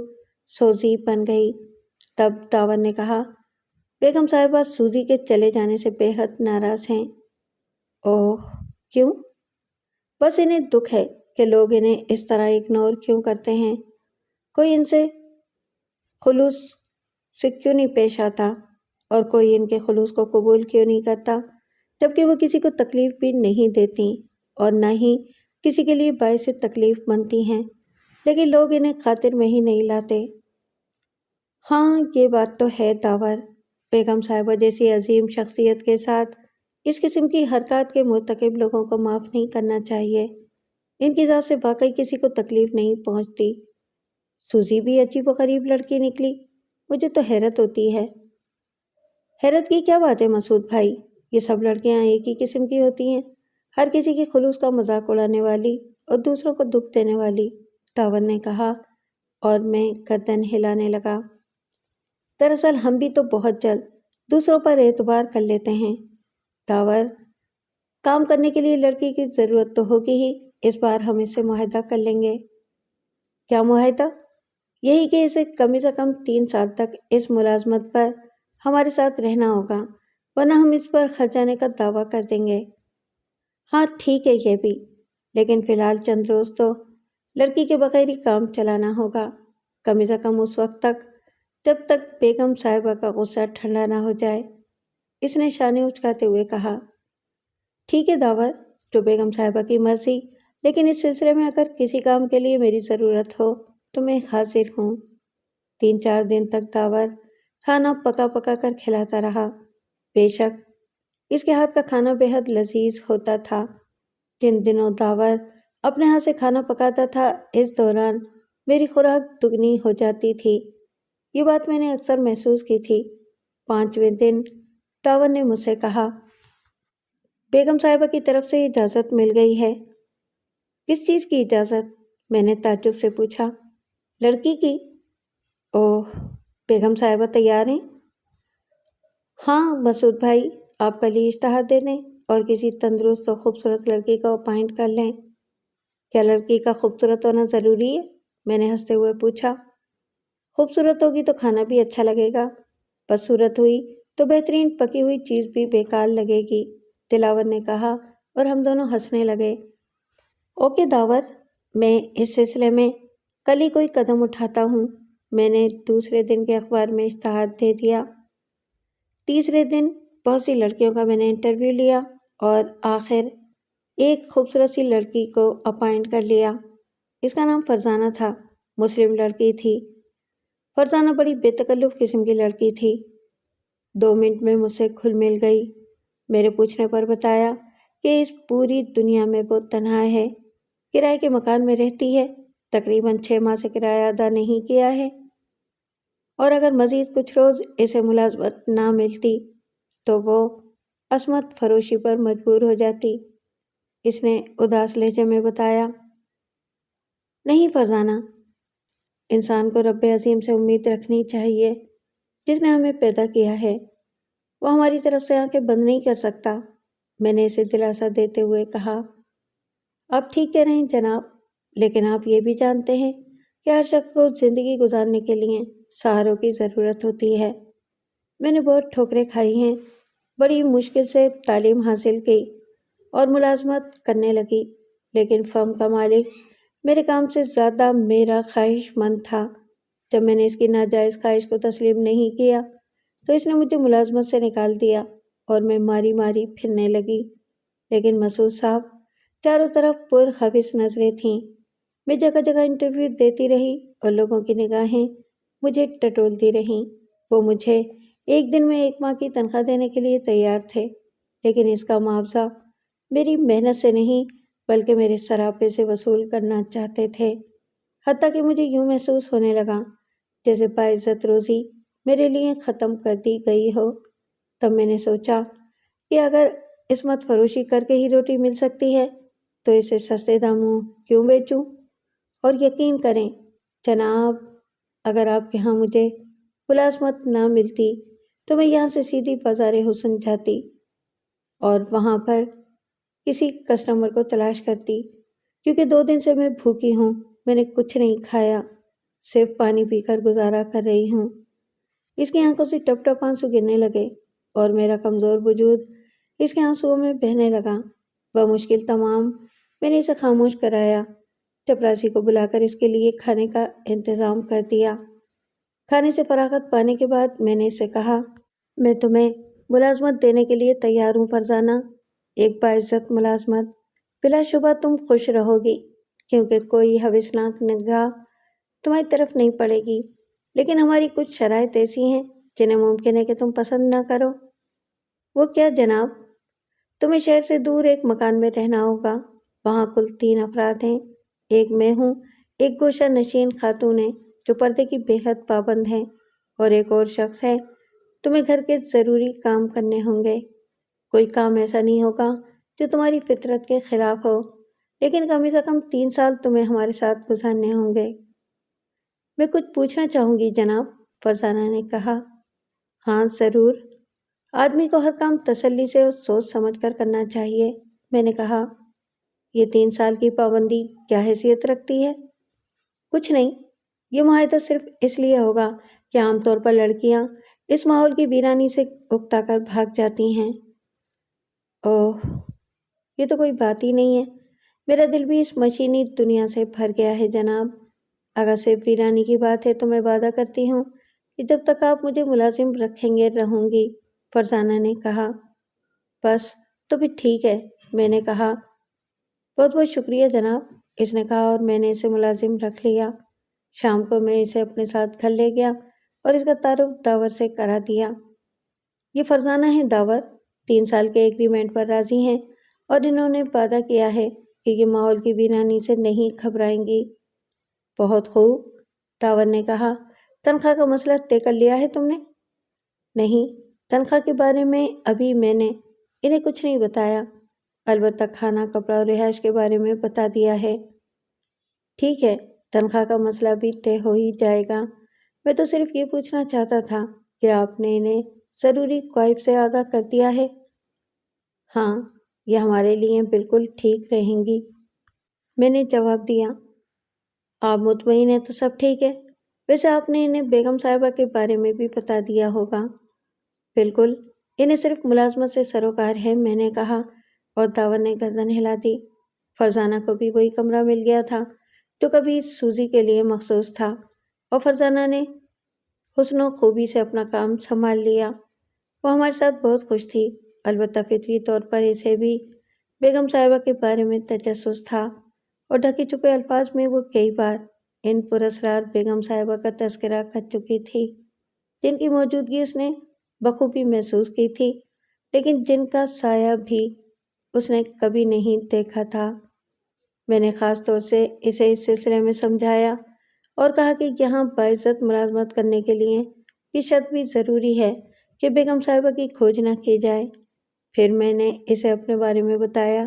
سوزی بن گئی۔ تب داور نے کہا، بیگم صاحبہ سوزی کے چلے جانے سے بے حد ناراض ہیں۔ اوہ، کیوں؟ بس انہیں دکھ ہے کہ لوگ انہیں اس طرح اگنور کیوں کرتے ہیں، کوئی ان سے خلوص سے کیوں نہیں پیش آتا اور کوئی ان کے خلوص کو قبول کیوں نہیں کرتا، جبکہ وہ کسی کو تکلیف بھی نہیں دیتی اور نہ ہی کسی کے لیے باعث تکلیف بنتی ہیں، لیکن لوگ انہیں خاطر میں ہی نہیں لاتے۔ ہاں یہ بات تو ہے داور، بیگم صاحبہ جیسی عظیم شخصیت کے ساتھ اس قسم کی حرکات کے مرتکب لوگوں کو معاف نہیں کرنا چاہیے، ان کی ذات سے واقعی کسی کو تکلیف نہیں پہنچتی۔ سوزی بھی عجیب و غریب لڑکی نکلی، مجھے تو حیرت ہوتی ہے۔ حیرت کی کیا بات ہے مسعود بھائی، یہ سب لڑکیاں ایک ہی قسم کی ہوتی ہیں، ہر کسی کی خلوص کا مذاق اڑانے والی اور دوسروں کو دکھ دینے والی، داور نے کہا اور میں گردن ہلانے لگا۔ دراصل ہم بھی تو بہت جلد دوسروں پر اعتبار کر لیتے ہیں داور، کام کرنے کے لیے لڑکی کی ضرورت تو ہوگی ہی، اس بار ہم اس سے معاہدہ کر لیں گے۔ کیا معاہدہ؟ یہی کہ اسے کم سے کم 3 سال تک اس ملازمت پر ہمارے ساتھ رہنا ہوگا، ورنہ ہم اس پر خرچانے کا دعویٰ کر دیں گے۔ ہاں ٹھیک ہے یہ بھی، لیکن فی الحال چند روز تو لڑکی کے بغیر ہی کام چلانا ہوگا، کم سے کم اس وقت تک جب تک بیگم صاحبہ کا غصہ ٹھنڈا نہ ہو جائے، اس نے شانے اچکاتے ہوئے کہا۔ ٹھیک ہے داور، جو بیگم صاحبہ کی مرضی، لیکن اس سلسلے میں اگر کسی کام کے لیے میری ضرورت ہو تو میں حاضر ہوں۔ 3-4 دن تک داور کھانا پکا پکا کر کھلاتا رہا۔ بے شک اس کے ہاتھ کا کھانا بے حد لذیذ ہوتا تھا۔ جن دنوں داور اپنے ہاتھ سے کھانا پکاتا تھا، اس دوران میری خوراک دگنی ہو جاتی تھی۔ یہ بات میں نے اکثر محسوس کی تھی۔ 5ویں دن داور نے مجھ سے کہا، بیگم صاحبہ کی طرف سے اجازت مل گئی ہے۔ کس چیز کی اجازت؟ میں نے تعجب سے پوچھا۔ لڑکی کی۔ اوہ، بیگم صاحبہ تیار ہیں؟ ہاں مسعود بھائی، آپ کل ہی اشتہار دے دیں اور کسی تندرست و خوبصورت لڑکی کو اپائنٹ کر لیں۔ کیا لڑکی کا خوبصورت ہونا ضروری ہے؟ میں نے ہنستے ہوئے پوچھا۔ خوبصورت ہوگی تو کھانا بھی اچھا لگے گا، بدصورت ہوئی تو بہترین پکی ہوئی چیز بھی بیکار لگے گی، دلاور نے کہا اور ہم دونوں ہنسنے لگے۔ اوکے داور، میں اس سلسلے میں کل ہی کوئی قدم اٹھاتا ہوں۔ میں نے دوسرے دن کے اخبار میں اشتہار دے دیا۔ تیسرے دن بہت سی لڑکیوں کا میں نے انٹرویو لیا اور آخر ایک خوبصورت سی لڑکی کو اپائنٹ کر لیا۔ اس کا نام فرزانہ تھا، مسلم لڑکی تھی۔ فرزانہ بڑی بے تکلف قسم کی لڑکی تھی۔ 2 منٹ میں مجھ سے گھل مل گئی۔ میرے پوچھنے پر بتایا کہ اس پوری دنیا میں وہ تنہا ہے، کرائے کے مکان میں رہتی ہے، تقریباً 6 ماہ سے کرایہ ادا نہیں کیا ہے۔ اور اگر مزید کچھ روز اسے ملازمت نہ ملتی تو وہ عصمت فروشی پر مجبور ہو جاتی۔ اس نے اداس لہجے میں بتایا۔ نہیں فرزانہ، انسان کو رب عظیم سے امید رکھنی چاہیے جس نے ہمیں پیدا کیا ہے۔ وہ ہماری طرف سے آنکھیں بند نہیں کر سکتا۔ میں نے اسے دلاسا دیتے ہوئے کہا۔ آپ ٹھیک کہہ رہے ہیں جناب، لیکن آپ یہ بھی جانتے ہیں کہ ہر شخص کو زندگی گزارنے کے لیے سہاروں کی ضرورت ہوتی ہے۔ میں نے بہت ٹھوکریں کھائی ہیں، بڑی مشکل سے تعلیم حاصل کی اور ملازمت کرنے لگی، لیکن فرم کا مالک میرے کام سے زیادہ میرا خواہش مند تھا۔ جب میں نے اس کی ناجائز خواہش کو تسلیم نہیں کیا تو اس نے مجھے ملازمت سے نکال دیا اور میں ماری ماری پھرنے لگی۔ لیکن مسعود صاحب، چاروں طرف پرخبث نظریں تھیں۔ میں جگہ جگہ انٹرویو دیتی رہی اور لوگوں کی نگاہیں مجھے ٹٹولتی رہیں۔ وہ مجھے ایک دن میں 1 ماہ کی تنخواہ دینے کے لیے تیار تھے، لیکن اس کا معاوضہ میری محنت سے نہیں بلکہ میرے سراپے سے وصول کرنا چاہتے تھے۔ حتیٰ کہ مجھے یوں محسوس ہونے لگا جیسے باعزت روزی میرے لیے ختم کر دی گئی ہو۔ تب میں نے سوچا کہ اگر عصمت فروشی کر کے ہی روٹی مل سکتی ہے تو اسے سستے داموں کیوں بیچوں؟ اور یقین کریں جناب، اگر آپ یہاں مجھے ملازمت نہ ملتی تو میں یہاں سے سیدھی بازار حسن جاتی اور وہاں پر کسی کسٹمر کو تلاش کرتی، کیونکہ 2 دن سے میں بھوکی ہوں۔ میں نے کچھ نہیں کھایا، صرف پانی پی کر گزارا کر رہی ہوں۔ اس کی آنکھوں سے ٹپ ٹپ آنسو گرنے لگے اور میرا کمزور وجود اس کے آنسوؤں میں بہنے لگا۔ بمشکل تمام میں نے اسے خاموش کرایا، چپراسی کو بلا کر اس کے لیے کھانے کا انتظام کر دیا۔ کھانے سے فراغت پانے کے بعد میں نے اس سے کہا، میں تمہیں ملازمت دینے کے لیے تیار ہوں فرزانہ، ایک باعزت ملازمت۔ بلا شبہ تم خوش رہو گی کیونکہ کوئی ہوسناک نگاہ تمہاری طرف نہیں پڑے گی، لیکن ہماری کچھ شرائط ایسی ہیں جنہیں ممکن ہے کہ تم پسند نہ کرو۔ وہ کیا جناب؟ تمہیں شہر سے دور ایک مکان میں رہنا ہوگا۔ وہاں کل 3 افراد ہیں، ایک میں ہوں، ایک گوشہ نشین خاتون ہے جو پردے کی بے حد پابند ہے، اور ایک اور شخص ہے۔ تمہیں گھر کے ضروری کام کرنے ہوں گے۔ کوئی کام ایسا نہیں ہوگا جو تمہاری فطرت کے خلاف ہو، لیکن کم از کم 3 سال تمہیں ہمارے ساتھ گزارنے ہوں گے۔ میں کچھ پوچھنا چاہوں گی جناب، فرزانہ نے کہا۔ ہاں ضرور، آدمی کو ہر کام تسلی سے اور سوچ سمجھ کر کرنا چاہیے، میں نے کہا۔ یہ 3 سال کی پابندی کیا حیثیت رکھتی ہے؟ کچھ نہیں، یہ معاہدہ صرف اس لیے ہوگا کہ عام طور پر لڑکیاں اس ماحول کی ویرانی سے اکتا کر بھاگ جاتی ہیں۔ اوہ، یہ تو کوئی بات ہی نہیں ہے۔ میرا دل بھی اس مشینی دنیا سے بھر گیا ہے جناب۔ اگر صرف ویرانی کی بات ہے تو میں وعدہ کرتی ہوں کہ جب تک آپ مجھے ملازم رکھیں گے رہوں گی، فرزانہ نے کہا۔ بس تو پھر ٹھیک ہے، میں نے کہا۔ بہت بہت شکریہ جناب، اس نے کہا، اور میں نے اسے ملازم رکھ لیا۔ شام کو میں اسے اپنے ساتھ گھر لے گیا اور اس کا تعارف داور سے کرا دیا۔ یہ فرزانہ ہے داور، 3 سال کے ایگریمنٹ پر راضی ہیں اور انہوں نے وعدہ کیا ہے کہ یہ ماحول کی ویرانی سے نہیں گھبرائیں گی۔ بہت خوب، داور نے کہا۔ تنخواہ کا مسئلہ طے کر لیا ہے تم نے؟ نہیں، تنخواہ کے بارے میں ابھی میں نے انہیں کچھ نہیں بتایا، البتہ کھانا، کپڑا اور رہائش کے بارے میں بتا دیا ہے۔ ٹھیک ہے، تنخواہ کا مسئلہ بھی طے ہو ہی جائے گا۔ میں تو صرف یہ پوچھنا چاہتا تھا کہ آپ نے انہیں ضروری کوائب سے آگاہ کر دیا ہے؟ ہاں، یہ ہمارے لیے بالکل ٹھیک رہیں گی، میں نے جواب دیا۔ آپ مطمئن ہیں تو سب ٹھیک ہے؟ ویسے آپ نے انہیں بیگم صاحبہ کے بارے میں بھی بتا دیا ہوگا۔ بالکل، انہیں صرف ملازمت سے سروکار ہے، میں نے کہا، اور داور نے گردن ہلا دی۔ فرزانہ کو بھی وہی کمرہ مل گیا تھا جو کبھی سوزی کے لیے مخصوص تھا، اور فرزانہ نے حسن و خوبی سے اپنا کام سنبھال لیا۔ وہ ہمارے ساتھ بہت خوش تھی، البتہ فطری طور پر اسے بھی بیگم صاحبہ کے بارے میں تجسس تھا، اور ڈھکے چھپے الفاظ میں وہ کئی بار ان پراسرار بیگم صاحبہ کا تذکرہ کر چکی تھی جن کی موجودگی اس نے بخوبی محسوس کی تھی، لیکن جن کا سایہ بھی اس نے کبھی نہیں دیکھا تھا۔ میں نے خاص طور سے اسے اس سلسلے میں سمجھایا اور کہا کہ یہاں باعزت ملازمت کرنے کے لیے یہ شرط بھی ضروری ہے کہ بیگم صاحبہ کی کھوج نہ کی جائے۔ پھر میں نے اسے اپنے بارے میں بتایا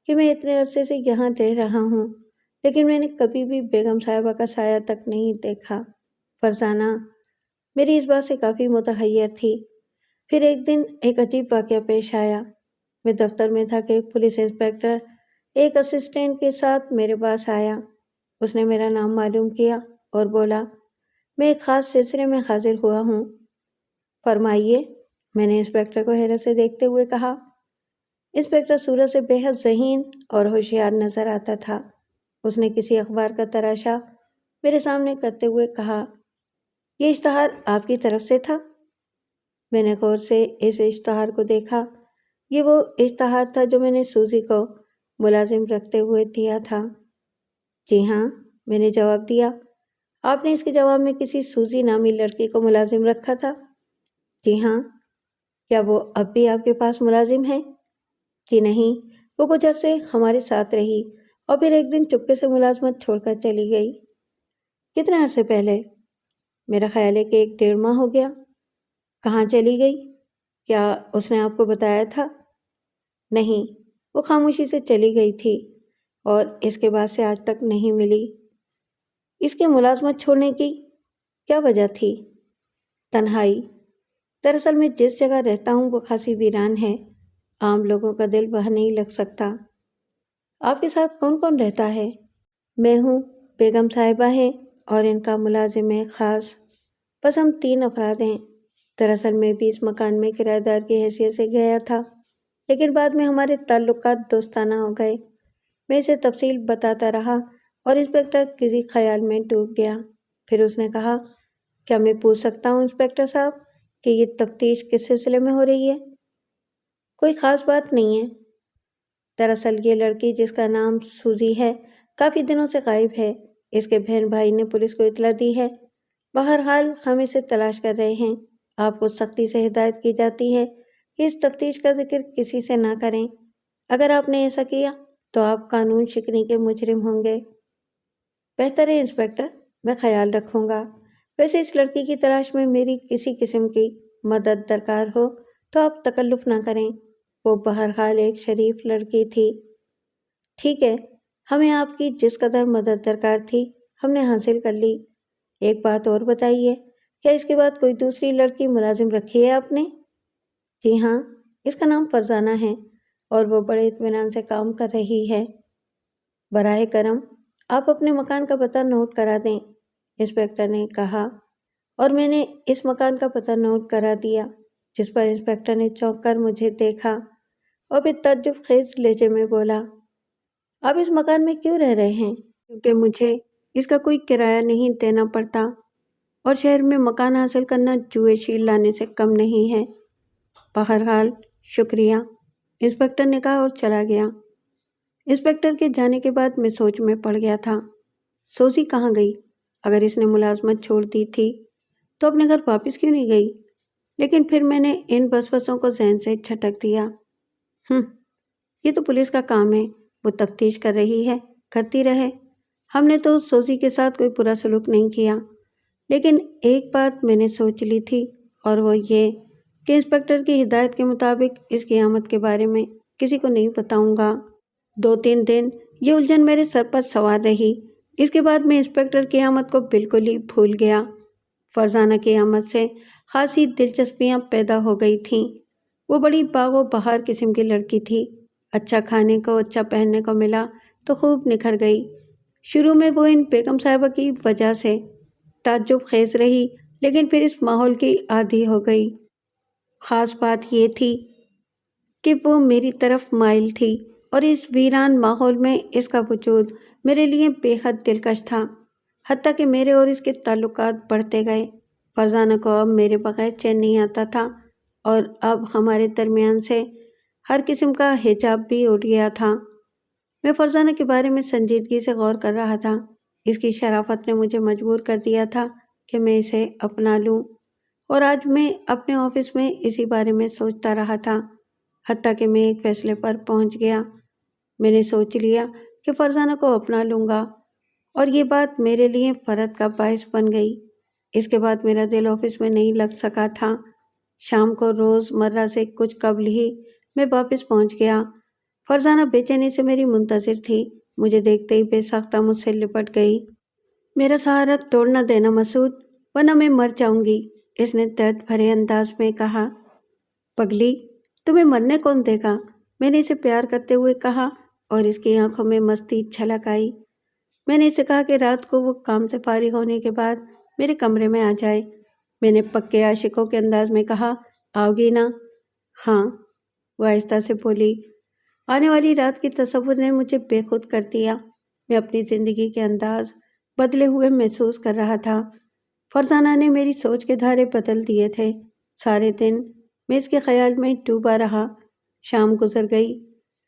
کہ میں اتنے عرصے سے یہاں رہ رہا ہوں، لیکن میں نے کبھی بھی بیگم صاحبہ کا سایہ تک نہیں دیکھا۔ فرزانہ میری اس بات سے کافی متحیر تھی۔ پھر ایک دن ایک عجیب واقعہ پیش آیا۔ میں دفتر میں تھا کہ ایک پولیس انسپکٹر ایک اسسٹنٹ کے ساتھ میرے پاس آیا۔ اس نے میرا نام معلوم کیا اور بولا، میں ایک خاص سلسلے میں حاضر ہوا ہوں۔ فرمائیے، میں نے انسپکٹر کو حیرت سے دیکھتے ہوئے کہا۔ انسپکٹر صورت سے بے حد ذہین اور ہوشیار نظر آتا تھا۔ اس نے کسی اخبار کا تراشا میرے سامنے کرتے ہوئے کہا، یہ اشتہار آپ کی طرف سے تھا؟ میں نے غور سے اس اشتہار کو دیکھا۔ یہ وہ اشتہار تھا جو میں نے سوزی کو ملازم رکھتے ہوئے دیا تھا۔ جی ہاں، میں نے جواب دیا۔ آپ نے اس کے جواب میں کسی سوزی نامی لڑکی کو ملازم رکھا تھا؟ جی ہاں۔ کیا وہ اب بھی آپ کے پاس ملازم ہے؟ جی نہیں، وہ کچھ عرصے ہمارے ساتھ رہی اور پھر ایک دن چپکے سے ملازمت چھوڑ کر چلی گئی۔ کتنے عرصے پہلے؟ میرا خیال ہے کہ 1.5 ماہ ہو گیا۔ کہاں چلی گئی؟ کیا اس نے آپ کو بتایا تھا؟ نہیں، وہ خاموشی سے چلی گئی تھی اور اس کے بعد سے آج تک نہیں ملی۔ اس کے ملازمت چھوڑنے کی کیا وجہ تھی؟ تنہائی۔ دراصل میں جس جگہ رہتا ہوں وہ خاصی ویران ہے، عام لوگوں کا دل وہاں نہیں لگ سکتا۔ آپ کے ساتھ کون کون رہتا ہے؟ میں ہوں، بیگم صاحبہ ہیں اور ان کا ملازم ہے خاص۔ بس ہم 3 افراد ہیں۔ دراصل میں بھی اس مکان میں کرایہ دار کی حیثیت سے گیا تھا، لیکن بعد میں ہمارے تعلقات دوستانہ ہو گئے۔ میں اسے تفصیل بتاتا رہا اور انسپکٹر کسی خیال میں ڈوب گیا۔ پھر اس نے کہا، کیا میں پوچھ سکتا ہوں انسپکٹر صاحب کہ یہ تفتیش کس سلسلے میں ہو رہی ہے؟ کوئی خاص بات نہیں ہے۔ دراصل یہ لڑکی جس کا نام سوزی ہے کافی دنوں سے غائب ہے۔ اس کے بہن بھائی نے پولیس کو اطلاع دی ہے۔ بہرحال ہم اسے تلاش کر رہے ہیں۔ آپ کو سختی سے ہدایت کی جاتی ہے کہ اس تفتیش کا ذکر کسی سے نہ کریں۔ اگر آپ نے ایسا کیا تو آپ قانون شکنی کے مجرم ہوں گے۔ بہتر ہے انسپکٹر، میں خیال رکھوں گا۔ ویسے اس لڑکی کی تلاش میں میری کسی قسم کی مدد درکار ہو تو آپ تکلف نہ کریں۔ وہ بہرحال ایک شریف لڑکی تھی۔ ٹھیک ہے، ہمیں آپ کی جس قدر مدد درکار تھی ہم نے حاصل کر لی۔ ایک بات اور بتائیے، کیا اس کے بعد کوئی دوسری لڑکی ملازم رکھی ہے آپ نے؟ جی ہاں، اس کا نام فرزانہ ہے اور وہ بڑے اطمینان سے کام کر رہی ہے۔ براہ کرم آپ اپنے مکان کا پتہ نوٹ کرا دیں، انسپکٹر نے کہا، اور میں نے اس مکان کا پتہ نوٹ کرا دیا، جس پر انسپکٹر نے چونک کر مجھے دیکھا اور پھر تعجب خیز لہجے میں بولا، آپ اس مکان میں کیوں رہ رہے ہیں؟ کیونکہ مجھے اس کا کوئی کرایہ نہیں دینا پڑتا اور شہر میں مکان حاصل کرنا جوئے شیل لانے سے کم نہیں ہے۔ بہرحال شکریہ، انسپکٹر نے کہا اور چلا گیا۔ انسپکٹر کے جانے کے بعد میں سوچ میں پڑ گیا تھا، سوزی کہاں گئی؟ اگر اس نے ملازمت چھوڑ دی تھی تو اپنے گھر واپس کیوں نہیں گئی؟ لیکن پھر میں نے ان وسوسوں کو ذہن سے جھٹک دیا۔ یہ تو پولیس کا کام ہے، وہ تفتیش کر رہی ہے، کرتی رہے۔ ہم نے تو سوزی کے ساتھ کوئی برا سلوک نہیں کیا، لیکن ایک بات میں نے سوچ لی تھی اور وہ یہ کہ انسپکٹر کی ہدایت کے مطابق اس کی آمد کے بارے میں کسی کو نہیں بتاؤں گا۔ 2-3 دن یہ الجھن میرے سر پر سوار رہی۔ اس کے بعد میں انسپکٹر کی آمد کو بالکل ہی بھول گیا۔ فرزانہ کی آمد سے خاصی دلچسپیاں پیدا ہو گئی تھیں۔ وہ بڑی باغ و بہار قسم کی لڑکی تھی۔ اچھا کھانے کو، اچھا پہننے کو ملا تو خوب نکھر گئی۔ شروع میں وہ ان بیگم صاحبہ کی وجہ سے تعجب خیز رہی، لیکن پھر اس ماحول کی عادی ہو گئی۔ خاص بات یہ تھی کہ وہ میری طرف مائل تھی اور اس ویران ماحول میں اس کا وجود میرے لیے بے حد دلکش تھا، حتیٰ کہ میرے اور اس کے تعلقات بڑھتے گئے۔ فرزانہ کو اب میرے بغیر چین نہیں آتا تھا اور اب ہمارے درمیان سے ہر قسم کا حجاب بھی اٹھ گیا تھا۔ میں فرزانہ کے بارے میں سنجیدگی سے غور کر رہا تھا۔ اس کی شرافت نے مجھے مجبور کر دیا تھا کہ میں اسے اپنا لوں، اور آج میں اپنے آفس میں اسی بارے میں سوچتا رہا تھا، حتیٰ کہ میں ایک فیصلے پر پہنچ گیا۔ میں نے سوچ لیا کہ فرزانہ کو اپنا لوں گا اور یہ بات میرے لیے فرحت کا باعث بن گئی۔ اس کے بعد میرا دل آفس میں نہیں لگ سکا تھا۔ شام کو روز مرہ سے کچھ قبل ہی میں واپس پہنچ گیا۔ فرزانہ بے چینی سے میری منتظر تھی۔ مجھے دیکھتے ہی بے ساختہ مجھ سے لپٹ گئی۔ میرا سہارا توڑ نہ دینا مسعود، ورنہ میں مر جاؤں گی، اس نے درد بھرے انداز میں کہا۔ پگلی، تمہیں مرنے کون دے گا؟ میں نے اسے پیار کرتے ہوئے کہا اور اس کی آنکھوں میں مستی چھلک آئی۔ میں نے اسے کہا کہ رات کو وہ کام سے فارغ ہونے کے بعد میرے کمرے میں آ جائے۔ میں نے پکے عاشقوں کے انداز میں کہا، آؤ گی نا؟ ہاں، وہ آہستہ سے بولی۔ آنے والی رات کی تصور نے مجھے بے خود کر دیا۔ میں اپنی زندگی کے انداز بدلے ہوئے محسوس کر رہا تھا۔ فرزانہ نے میری سوچ کے دھارے بدل دیے تھے۔ سارے دن میں اس کے خیال میں ڈوبا رہا۔ شام گزر گئی۔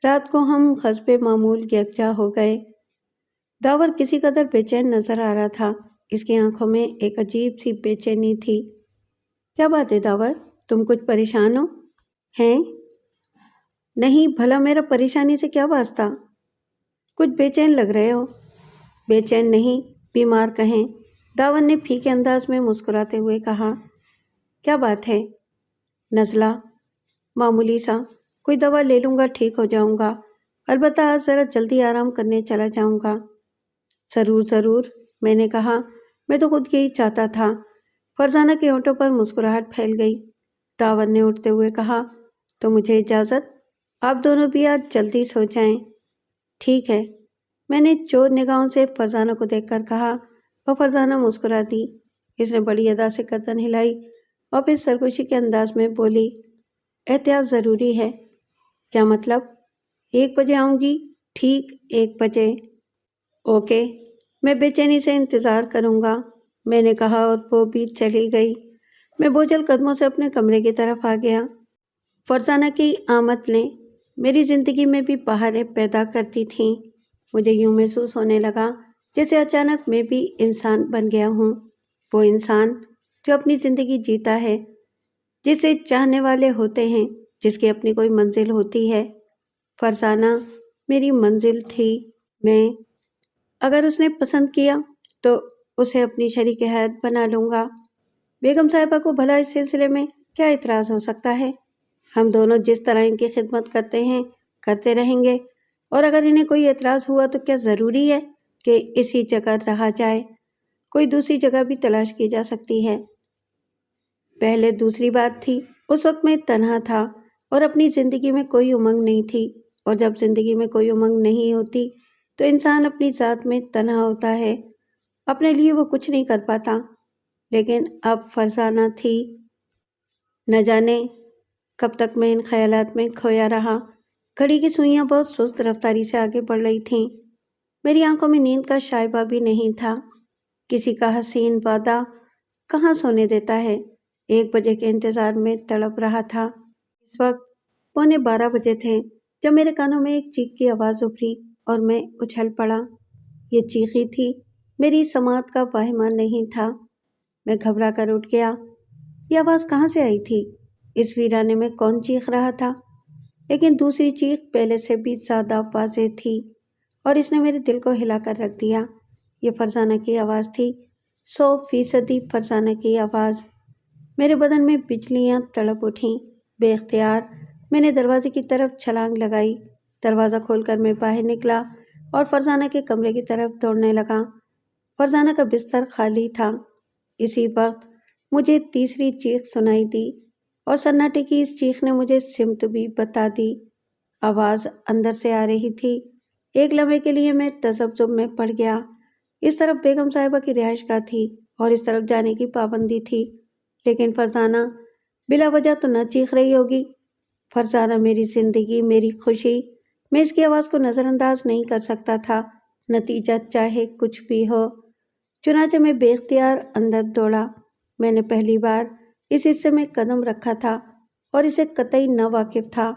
رات کو ہم حسب معمول یکجا ہو گئے۔ داور کسی قدر بے چین نظر آ رہا تھا۔ اس کی آنکھوں میں ایک عجیب سی بے چینی تھی۔ کیا بات ہے داور، تم کچھ پریشان ہو؟ ہیں؟ نہیں، بھلا میرا پریشانی سے کیا واسطہ؟ کچھ بے چین لگ رہے ہو۔ بے چین نہیں، بیمار کہیں، داور نے پھیکے انداز میں مسکراتے ہوئے کہا۔ کیا بات ہے؟ نزلہ، معمولی سا، کوئی دوا لے لوں گا ٹھیک ہو جاؤں گا، البتہ آج ذرا جلدی آرام کرنے چلا جاؤں گا۔ ضرور ضرور، میں نے کہا، میں تو خود یہی چاہتا تھا۔ فرزانہ کے ہونٹوں پر مسکراہٹ پھیل گئی۔ داور نے اٹھتے ہوئے کہا، تو مجھے اجازت، آپ دونوں بھی آج جلدی سو جائیں۔ ٹھیک ہے، میں نے چور نگاہوں سے فرزانہ کو دیکھ کر کہا اور فرزانہ مسکرا دی۔ اس نے بڑی ادا سے گردن ہلائی اور پھر سرگوشی کے انداز میں بولی، احتیاط ضروری ہے۔ کیا مطلب؟ 1 بجے آؤں گی، ٹھیک 1 بجے۔ اوکے، میں بے چینی سے انتظار کروں گا، میں نے کہا اور وہ بھی چلی گئی۔ میں بوجھل قدموں سے اپنے کمرے کی طرف آ گیا۔ فرزانہ کی آمد نے میری زندگی میں بھی بہاریں پیدا کرتی تھیں۔ مجھے یوں محسوس ہونے لگا جیسے اچانک میں بھی انسان بن گیا ہوں، وہ انسان جو اپنی زندگی جیتا ہے، جسے چاہنے والے ہوتے ہیں، جس کی اپنی کوئی منزل ہوتی ہے۔ فرزانہ میری منزل تھی۔ میں، اگر اس نے پسند کیا تو اسے اپنی شریک حیات بنا لوں گا۔ بیگم صاحبہ کو بھلا اس سلسلے میں کیا اعتراض ہو سکتا ہے؟ ہم دونوں جس طرح ان کی خدمت کرتے ہیں کرتے رہیں گے، اور اگر انہیں کوئی اعتراض ہوا تو کیا ضروری ہے کہ اسی جگہ رہا جائے؟ کوئی دوسری جگہ بھی تلاش کی جا سکتی ہے۔ پہلے دوسری بات تھی، اس وقت میں تنہا تھا اور اپنی زندگی میں کوئی امنگ نہیں تھی، اور جب زندگی میں کوئی امنگ نہیں ہوتی تو انسان اپنی ذات میں تنہا ہوتا ہے، اپنے لیے وہ کچھ نہیں کر پاتا۔ لیکن اب فرزانہ تھی۔ نہ جانے کب تک میں ان خیالات میں کھویا رہا۔ گھڑی کی سوئیاں بہت سست رفتاری سے آگے بڑھ رہی تھیں۔ میری آنکھوں میں نیند کا شائبہ بھی نہیں تھا۔ کسی کا حسین وعدہ کہاں سونے دیتا ہے؟ 1 بجے کے انتظار میں تڑپ رہا تھا۔ اس وقت 11:15 بجے تھے جب میرے کانوں میں ایک چیخ کی آواز ابھری اور میں اچھل پڑا۔ یہ چیخ ہی تھی، میری سماعت کا واہمہ نہیں تھا۔ میں گھبرا کر اٹھ گیا۔ یہ آواز کہاں سے آئی تھی؟ اس ویرانے میں کون چیخ رہا تھا؟ لیکن دوسری چیخ پہلے سے بھی زیادہ واضح تھی اور اس نے میرے دل کو ہلا کر رکھ دیا۔ یہ فرزانہ کی آواز تھی، 100% فرزانہ کی آواز۔ میرے بدن میں بجلیاں تڑپ اٹھیں۔ بے اختیار میں نے دروازے کی طرف چھلانگ لگائی۔ دروازہ کھول کر میں باہر نکلا اور فرزانہ کے کمرے کی طرف دوڑنے لگا۔ فرزانہ کا بستر خالی تھا۔ اسی وقت مجھے تیسری چیخ سنائی دی اور سناٹے کی اس چیخ نے مجھے سمت بھی بتا دی۔ آواز اندر سے آ رہی تھی۔ ایک لمحے کے لیے میں تذبذب میں پڑ گیا۔ اس طرف بیگم صاحبہ کی رہائش گاہ تھی اور اس طرف جانے کی پابندی تھی، لیکن فرزانہ بلا وجہ تو نہ چیخ رہی ہوگی۔ فرزانہ میری زندگی، میری خوشی، میں اس کی آواز کو نظر انداز نہیں کر سکتا تھا، نتیجہ چاہے کچھ بھی ہو۔ چنانچہ میں بے اختیار اندر دوڑا۔ میں نے پہلی بار اس حصے میں قدم رکھا تھا اور اسے قطعی نہ واقف تھا۔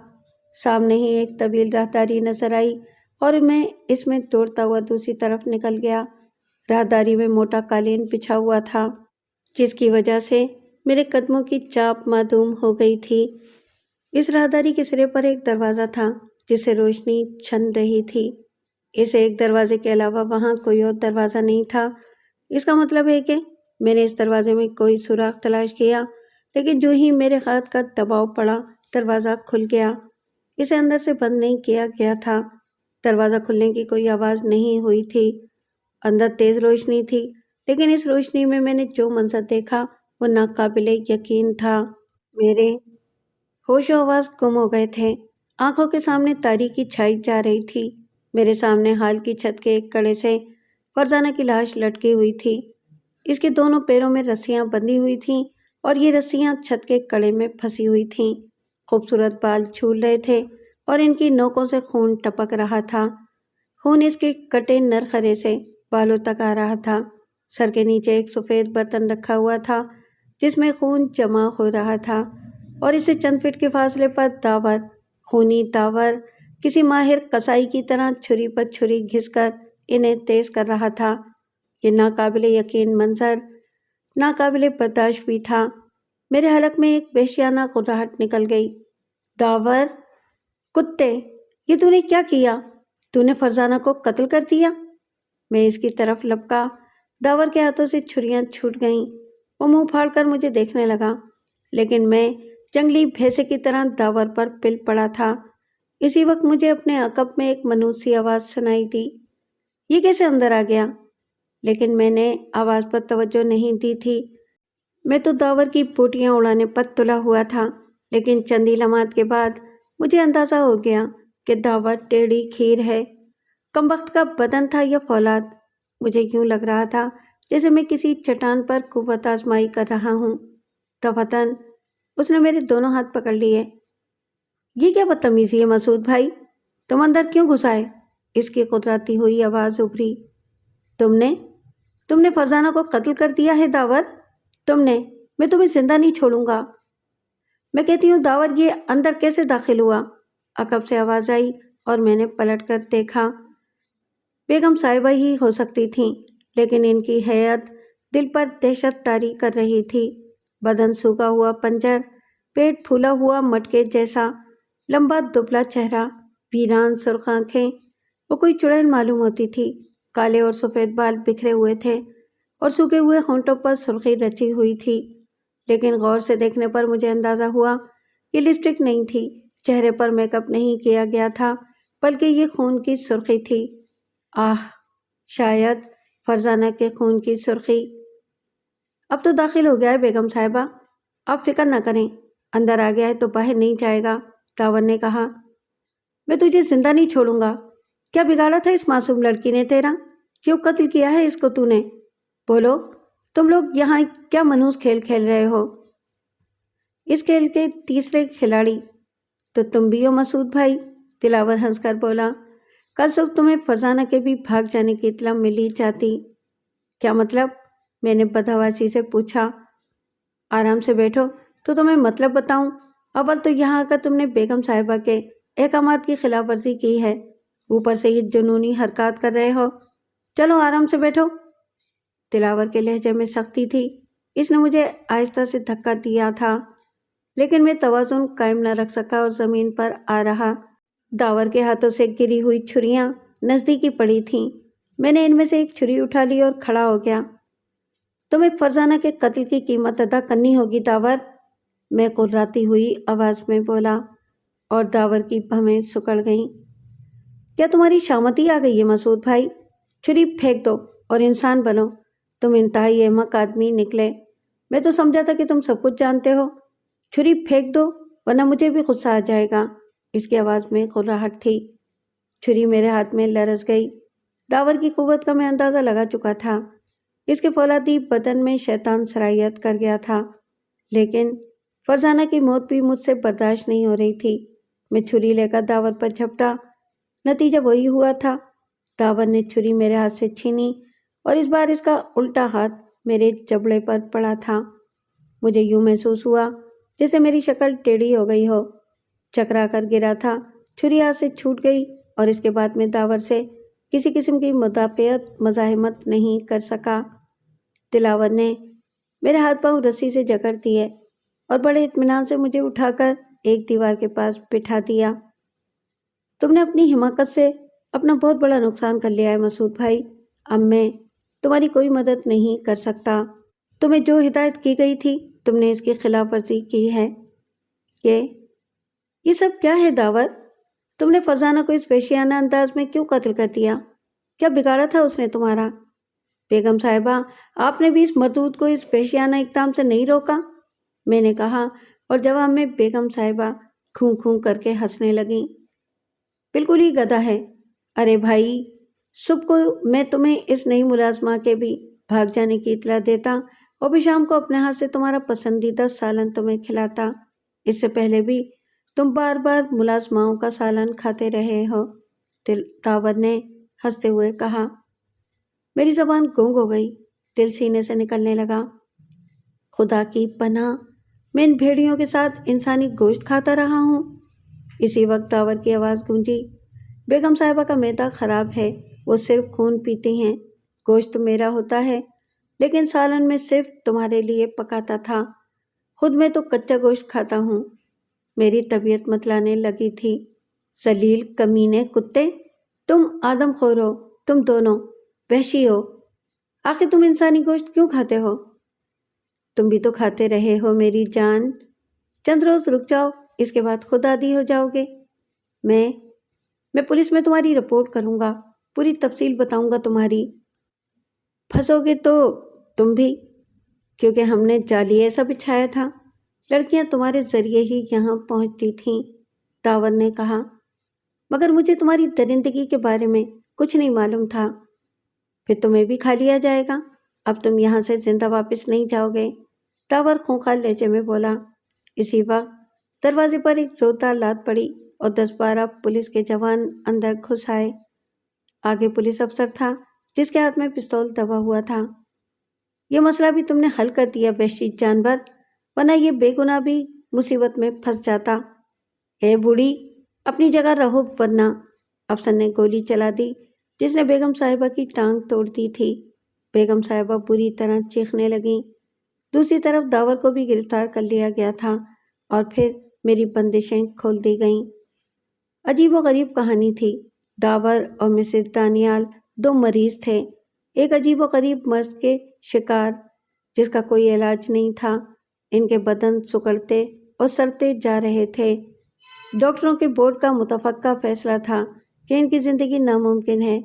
سامنے ہی ایک طویل راہداری نظر آئی اور میں اس میں دوڑتا ہوا دوسری طرف نکل گیا۔ راہداری میں موٹا قالین بچھا ہوا تھا، جس کی وجہ سے میرے قدموں کی چاپ معدوم ہو گئی تھی۔ اس راہداری کے سرے پر ایک دروازہ تھا جس سے روشنی چھن رہی تھی۔ اس ایک دروازے کے علاوہ وہاں کوئی اور دروازہ نہیں تھا۔ اس کا مطلب ہے کہ میں نے اس دروازے میں کوئی سوراخ تلاش کیا، لیکن جو ہی میرے ہاتھ کا دباؤ پڑا دروازہ کھل گیا۔ اسے اندر سے بند نہیں کیا گیا تھا۔ دروازہ کھلنے کی کوئی آواز نہیں ہوئی تھی۔ اندر تیز روشنی تھی، لیکن اس روشنی میں میں نے جو منظر دیکھا وہ ناقابل یقین تھا۔ میرے ہوش و حواس گم ہو گئے تھے۔ آنکھوں کے سامنے تاریکی چھائی جا رہی تھی۔ میرے سامنے ہال کی چھت کے ایک کڑے سے فرزانہ کی لاش لٹکی ہوئی تھی۔ اس کے دونوں پیروں میں رسیاں بندھی ہوئی تھیں اور یہ رسیاں چھت کے کڑے میں پھنسی ہوئی تھیں۔ خوبصورت بال جھول رہے تھے اور ان کی نوکوں سے خون ٹپک رہا تھا۔ خون اس کے کٹے نرخرے سے بالوں تک آ رہا تھا۔ سر کے نیچے ایک سفید برتن رکھا ہوا تھا جس میں خون جمع ہو رہا تھا، اور اس سے چند فٹ کے فاصلے پر داور، خونی داور، کسی ماہر کسائی کی طرح چھری پر چھری گھس کر انہیں تیز کر رہا تھا۔ یہ ناقابل یقین منظر ناقابل برداشت بھی تھا۔ میرے حلق میں ایک وحشیانہ گھبراہٹ نکل گئی۔ داور، کتے، یہ تو نے کیا کیا؟ تو نے فرزانہ کو قتل کر دیا؟ میں اس کی طرف لپکا۔ داور کے ہاتھوں سے چھریاں چھوٹ گئیں۔ وہ منہ پھاڑ کر مجھے دیکھنے لگا، لیکن میں جنگلی بھینسے کی طرح داور پر پل پڑا تھا۔ اسی وقت مجھے اپنے عقب میں ایک منحوس سی آواز سنائی دی۔ یہ کیسے اندر آ گیا؟ لیکن میں نے آواز پر توجہ نہیں دی تھی۔ میں تو داور کی بوٹیاں اڑانے پر تلا ہوا تھا، لیکن چندی لمحات کے بعد مجھے اندازہ ہو گیا کہ داور ٹیڑھی کھیر ہے۔ کمبخت کا بدن تھا یا فولاد؟ مجھے یوں لگ رہا تھا جیسے میں کسی چٹان پر قوت آزمائی کر رہا ہوں۔ دفتن، اس نے میرے دونوں ہاتھ پکڑ لیے۔ یہ کیا بدتمیزی ہے مسعود بھائی؟ تم اندر کیوں گھس آئے؟ اس کی قدراتی ہوئی آواز ابھری۔ تم نے فرزانہ کو قتل کر دیا ہے داور؟ میں تمہیں زندہ نہیں چھوڑوں گا۔ میں کہتی ہوں داور، یہ اندر کیسے داخل ہوا؟ عقب سے آواز آئی اور میں نے پلٹ کر دیکھا۔ بیگم صاحبہ ہی ہو سکتی تھیں، لیکن ان کی ہیئت دل پر دہشت طاری کر رہی تھی۔ بدن سوکھا ہوا پنجر، پیٹ پھولا ہوا مٹکے جیسا، لمبا دبلا چہرہ، ویران سرخ آنکھیں۔ وہ کوئی چڑیل معلوم ہوتی تھی۔ کالے اور سفید بال بکھرے ہوئے تھے اور سوکھے ہوئے ہونٹوں پر سرخی رچی ہوئی تھی، لیکن غور سے دیکھنے پر مجھے اندازہ ہوا یہ لپسٹک نہیں تھی، چہرے پر میک اپ نہیں کیا گیا تھا، بلکہ یہ خون کی سرخی تھی۔ آہ، شاید فرزانہ کے خون کی سرخی۔ اب تو داخل ہو گیا ہے بیگم صاحبہ، آپ فکر نہ کریں، اندر آ گیا ہے تو باہر نہیں جائے گا، داور نے کہا۔ میں تجھے زندہ نہیں چھوڑوں گا۔ کیا بگاڑا تھا اس معصوم لڑکی نے تیرا؟ کیوں قتل کیا ہے اس کو تو نے؟ بولو، تم لوگ یہاں کیا منحوس کھیل کھیل رہے ہو؟ اس کھیل کے تیسرے کھلاڑی تو تم بھی ہو مسعود بھائی، دلاور ہنس کر بولا۔ کل صبح تمہیں فرزانہ کے بھی بھاگ جانے کی اطلاع ملی جاتی۔ کیا مطلب؟ میں نے بدحواسی سے پوچھا۔ آرام سے بیٹھو تو تمہیں مطلب بتاؤں۔ اول تو یہاں آ کر تم نے بیگم صاحبہ کے احکامات کی خلاف ورزی کی ہے، اوپر سے یہ جنونی حرکات کر رہے ہو۔ چلو آرام سے بیٹھو۔ دلاور کے لہجے میں سختی تھی۔ اس نے مجھے آہستہ سے دھکا دیا تھا، لیکن میں توازن قائم نہ رکھ سکا اور زمین پر آ رہا۔ داور کے ہاتھوں سے گری ہوئی چھریاں نزدیکی پڑی تھیں۔ میں نے ان میں سے ایک چھری اٹھا لی اور کھڑا ہو گیا۔ تمہیں فرزانہ کے قتل کی قیمت ادا کرنی ہوگی داور، میں قراتی ہوئی آواز میں بولا، اور داور کی بھویں سکڑ گئیں۔ کیا تمہاری شامتی آ گئی ہے مسعود بھائی؟ چھری پھینک دو اور انسان بنو۔ تم انتہائی احمق آدمی نکلے۔ میں تو سمجھا تھا کہ تم سب کچھ جانتے ہو۔ چھری پھینک دو ورنہ مجھے بھی غصہ آ جائے گا۔ اس کی آواز میں گھبراہٹ تھی۔ چھری میرے ہاتھ میں لرز گئی۔ داور کی قوت کا میں اندازہ لگا چکا تھا۔ اس کے فولادی بدن میں شیطان سرایت کر گیا تھا، لیکن فرزانہ کی موت بھی مجھ سے برداشت نہیں ہو رہی تھی۔ میں چھری لے کر داور پر جھپٹا۔ نتیجہ وہی ہوا تھا۔ داور نے چھری میرے ہاتھ سے چھینی اور اس بار اس کا الٹا ہاتھ میرے جبڑے پر پڑا تھا۔ مجھے یوں محسوس ہوا جیسے میری شکل ٹیڑھی ہو گئی ہو۔ چکرا کر گرا تھا، چھری ہاتھ سے چھوٹ گئی اور اس کے بعد میں داور سے کسی قسم کی مزاحمت نہیں کر سکا۔ دلاور نے میرے ہاتھ پاؤں رسی سے جکڑ دیے اور بڑے اطمینان سے مجھے اٹھا کر ایک دیوار کے پاس بٹھا دیا۔ تم نے اپنی حماقت سے اپنا بہت بڑا نقصان کر لیا ہے مسعود بھائی۔ اب میں تمہاری کوئی مدد نہیں کر سکتا۔ تمہیں جو ہدایت کی گئی تھی تم نے اس کی خلاف ورزی کی ہے۔ یہ سب کیا ہے داور؟ تم نے فرزانہ کو اس وحشیانہ انداز میں کیوں قتل کر دیا؟ کیا بگاڑا تھا اس نے تمہارا؟ بیگم صاحبہ، آپ نے بھی اس مردود کو اس وحشیانہ اقدام سے نہیں روکا؟ میں نے کہا، اور جواب میں بیگم صاحبہ کھوں کھوں کر کے ہنسنے لگیں۔ بالکل ہی گدھا ہے۔ ارے بھائی، صبح کو میں تمہیں اس نئی ملازمہ کے بھی بھاگ جانے کی اطلاع دیتا اور بھی شام کو اپنے ہاتھ سے تمہارا پسندیدہ سالن تمہیں کھلاتا۔ اس سے پہلے بھی تم بار بار ملازماؤں کا سالن کھاتے رہے ہو، داور نے ہنستے ہوئے کہا۔ میری زبان گونگ ہو گئی، دل سینے سے نکلنے لگا۔ خدا کی پناہ، میں ان بھیڑیوں کے ساتھ انسانی گوشت کھاتا رہا ہوں۔ اسی وقت داور کی آواز گونجی، بیگم صاحبہ کا معدہ خراب ہے، وہ صرف خون پیتی ہیں۔ گوشت میرا ہوتا ہے، لیکن سالن میں صرف تمہارے لیے پکاتا تھا۔ خود میں تو کچا گوشت کھاتا ہوں۔ میری طبیعت متلانے لگی تھی۔ ذلیل کمینے کتے، تم آدم خور ہو، تم دونوں وحشی ہو۔ آخر تم انسانی گوشت کیوں کھاتے ہو؟ تم بھی تو کھاتے رہے ہو میری جان۔ چند روز رک جاؤ، اس کے بعد خود عادی ہو جاؤ گے۔ میں پولیس میں تمہاری رپورٹ کروں گا، پوری تفصیل بتاؤں گا تمہاری۔ پھنسو گے تو تم بھی، کیونکہ ہم نے جالی ایسا بچھایا تھا۔ لڑکیاں تمہارے ذریعے ہی یہاں پہنچتی تھیں، داور نے کہا، مگر مجھے تمہاری درندگی کے بارے میں کچھ نہیں معلوم تھا۔ پھر تمہیں بھی کھا لیا جائے گا، اب تم یہاں سے زندہ واپس نہیں جاؤ گے، داور خونخوار لہجے میں بولا۔ اسی وقت دروازے پر ایک زوردار لات پڑی اور 10-12 پولیس کے جوان اندر گھس آئے۔ آگے پولیس افسر تھا جس کے ہاتھ میں پستول دبا ہوا تھا۔ یہ مسئلہ بھی تم نے حل کر دیا وحشی جانور، ورنہ یہ بے گناہ بھی مصیبت میں پھنس جاتا۔ اے بوڑھی، اپنی جگہ رہو ورنہ۔ افسر نے گولی چلا دی جس نے بیگم صاحبہ کی ٹانگ توڑ دی تھی۔ بیگم صاحبہ بری طرح چیخنے لگیں۔ دوسری طرف داور کو بھی گرفتار کر لیا گیا تھا اور پھر میری بندشیں کھول دی گئیں۔ عجیب و غریب کہانی تھی۔ داور اور مسز دانیال 2 مریض تھے، ایک عجیب و غریب مرض کے شکار جس کا کوئی علاج نہیں تھا۔ ان کے بدن سکڑتے اور سڑتے جا رہے تھے۔ ڈاکٹروں کے بورڈ کا متفقہ فیصلہ تھا کہ ان کی زندگی ناممکن ہے۔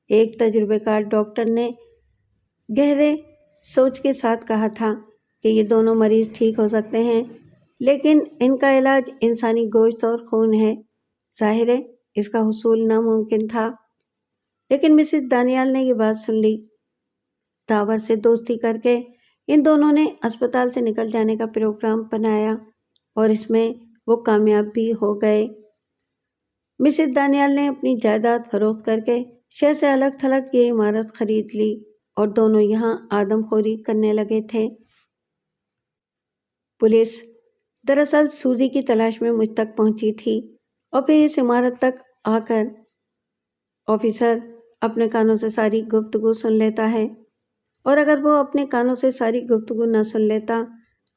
ایک تجربہ کار ڈاکٹر نے گہرے سوچ کے ساتھ کہا تھا کہ یہ دونوں مریض ٹھیک ہو سکتے ہیں، لیکن ان کا علاج انسانی گوشت اور خون ہے۔ ظاہر ہے اس کا حصول ناممکن تھا، لیکن مسز دانیال نے یہ بات سن لی۔ داور سے دوستی کر کے ان دونوں نے اسپتال سے نکل جانے کا پروگرام بنایا اور اس میں وہ کامیاب بھی ہو گئے۔ مسز دانیال نے اپنی جائیداد فروخت کر کے شہر سے الگ تھلگ یہ عمارت خرید لی اور دونوں یہاں آدم خوری کرنے لگے تھے۔ پولیس دراصل سوزی کی تلاش میں مجھ تک پہنچی تھی اور پھر اس عمارت تک آ کر آفیسر اپنے کانوں سے ساری گفتگو سن لیتا ہے، اور اگر وہ اپنے کانوں سے ساری گفتگو نہ سن لیتا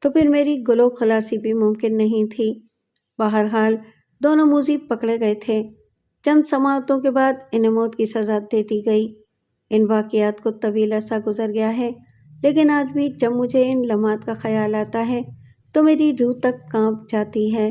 تو پھر میری گلو خلاصی بھی ممکن نہیں تھی۔ بہرحال دونوں موذی پکڑے گئے تھے۔ چند سماعتوں کے بعد انہیں موت کی سزا دے دی گئی۔ ان واقعات کو طویل عرصہ گزر گیا ہے، لیکن آج بھی جب مجھے ان لمحات کا خیال آتا ہے تو میری روح تک کانپ جاتی ہے۔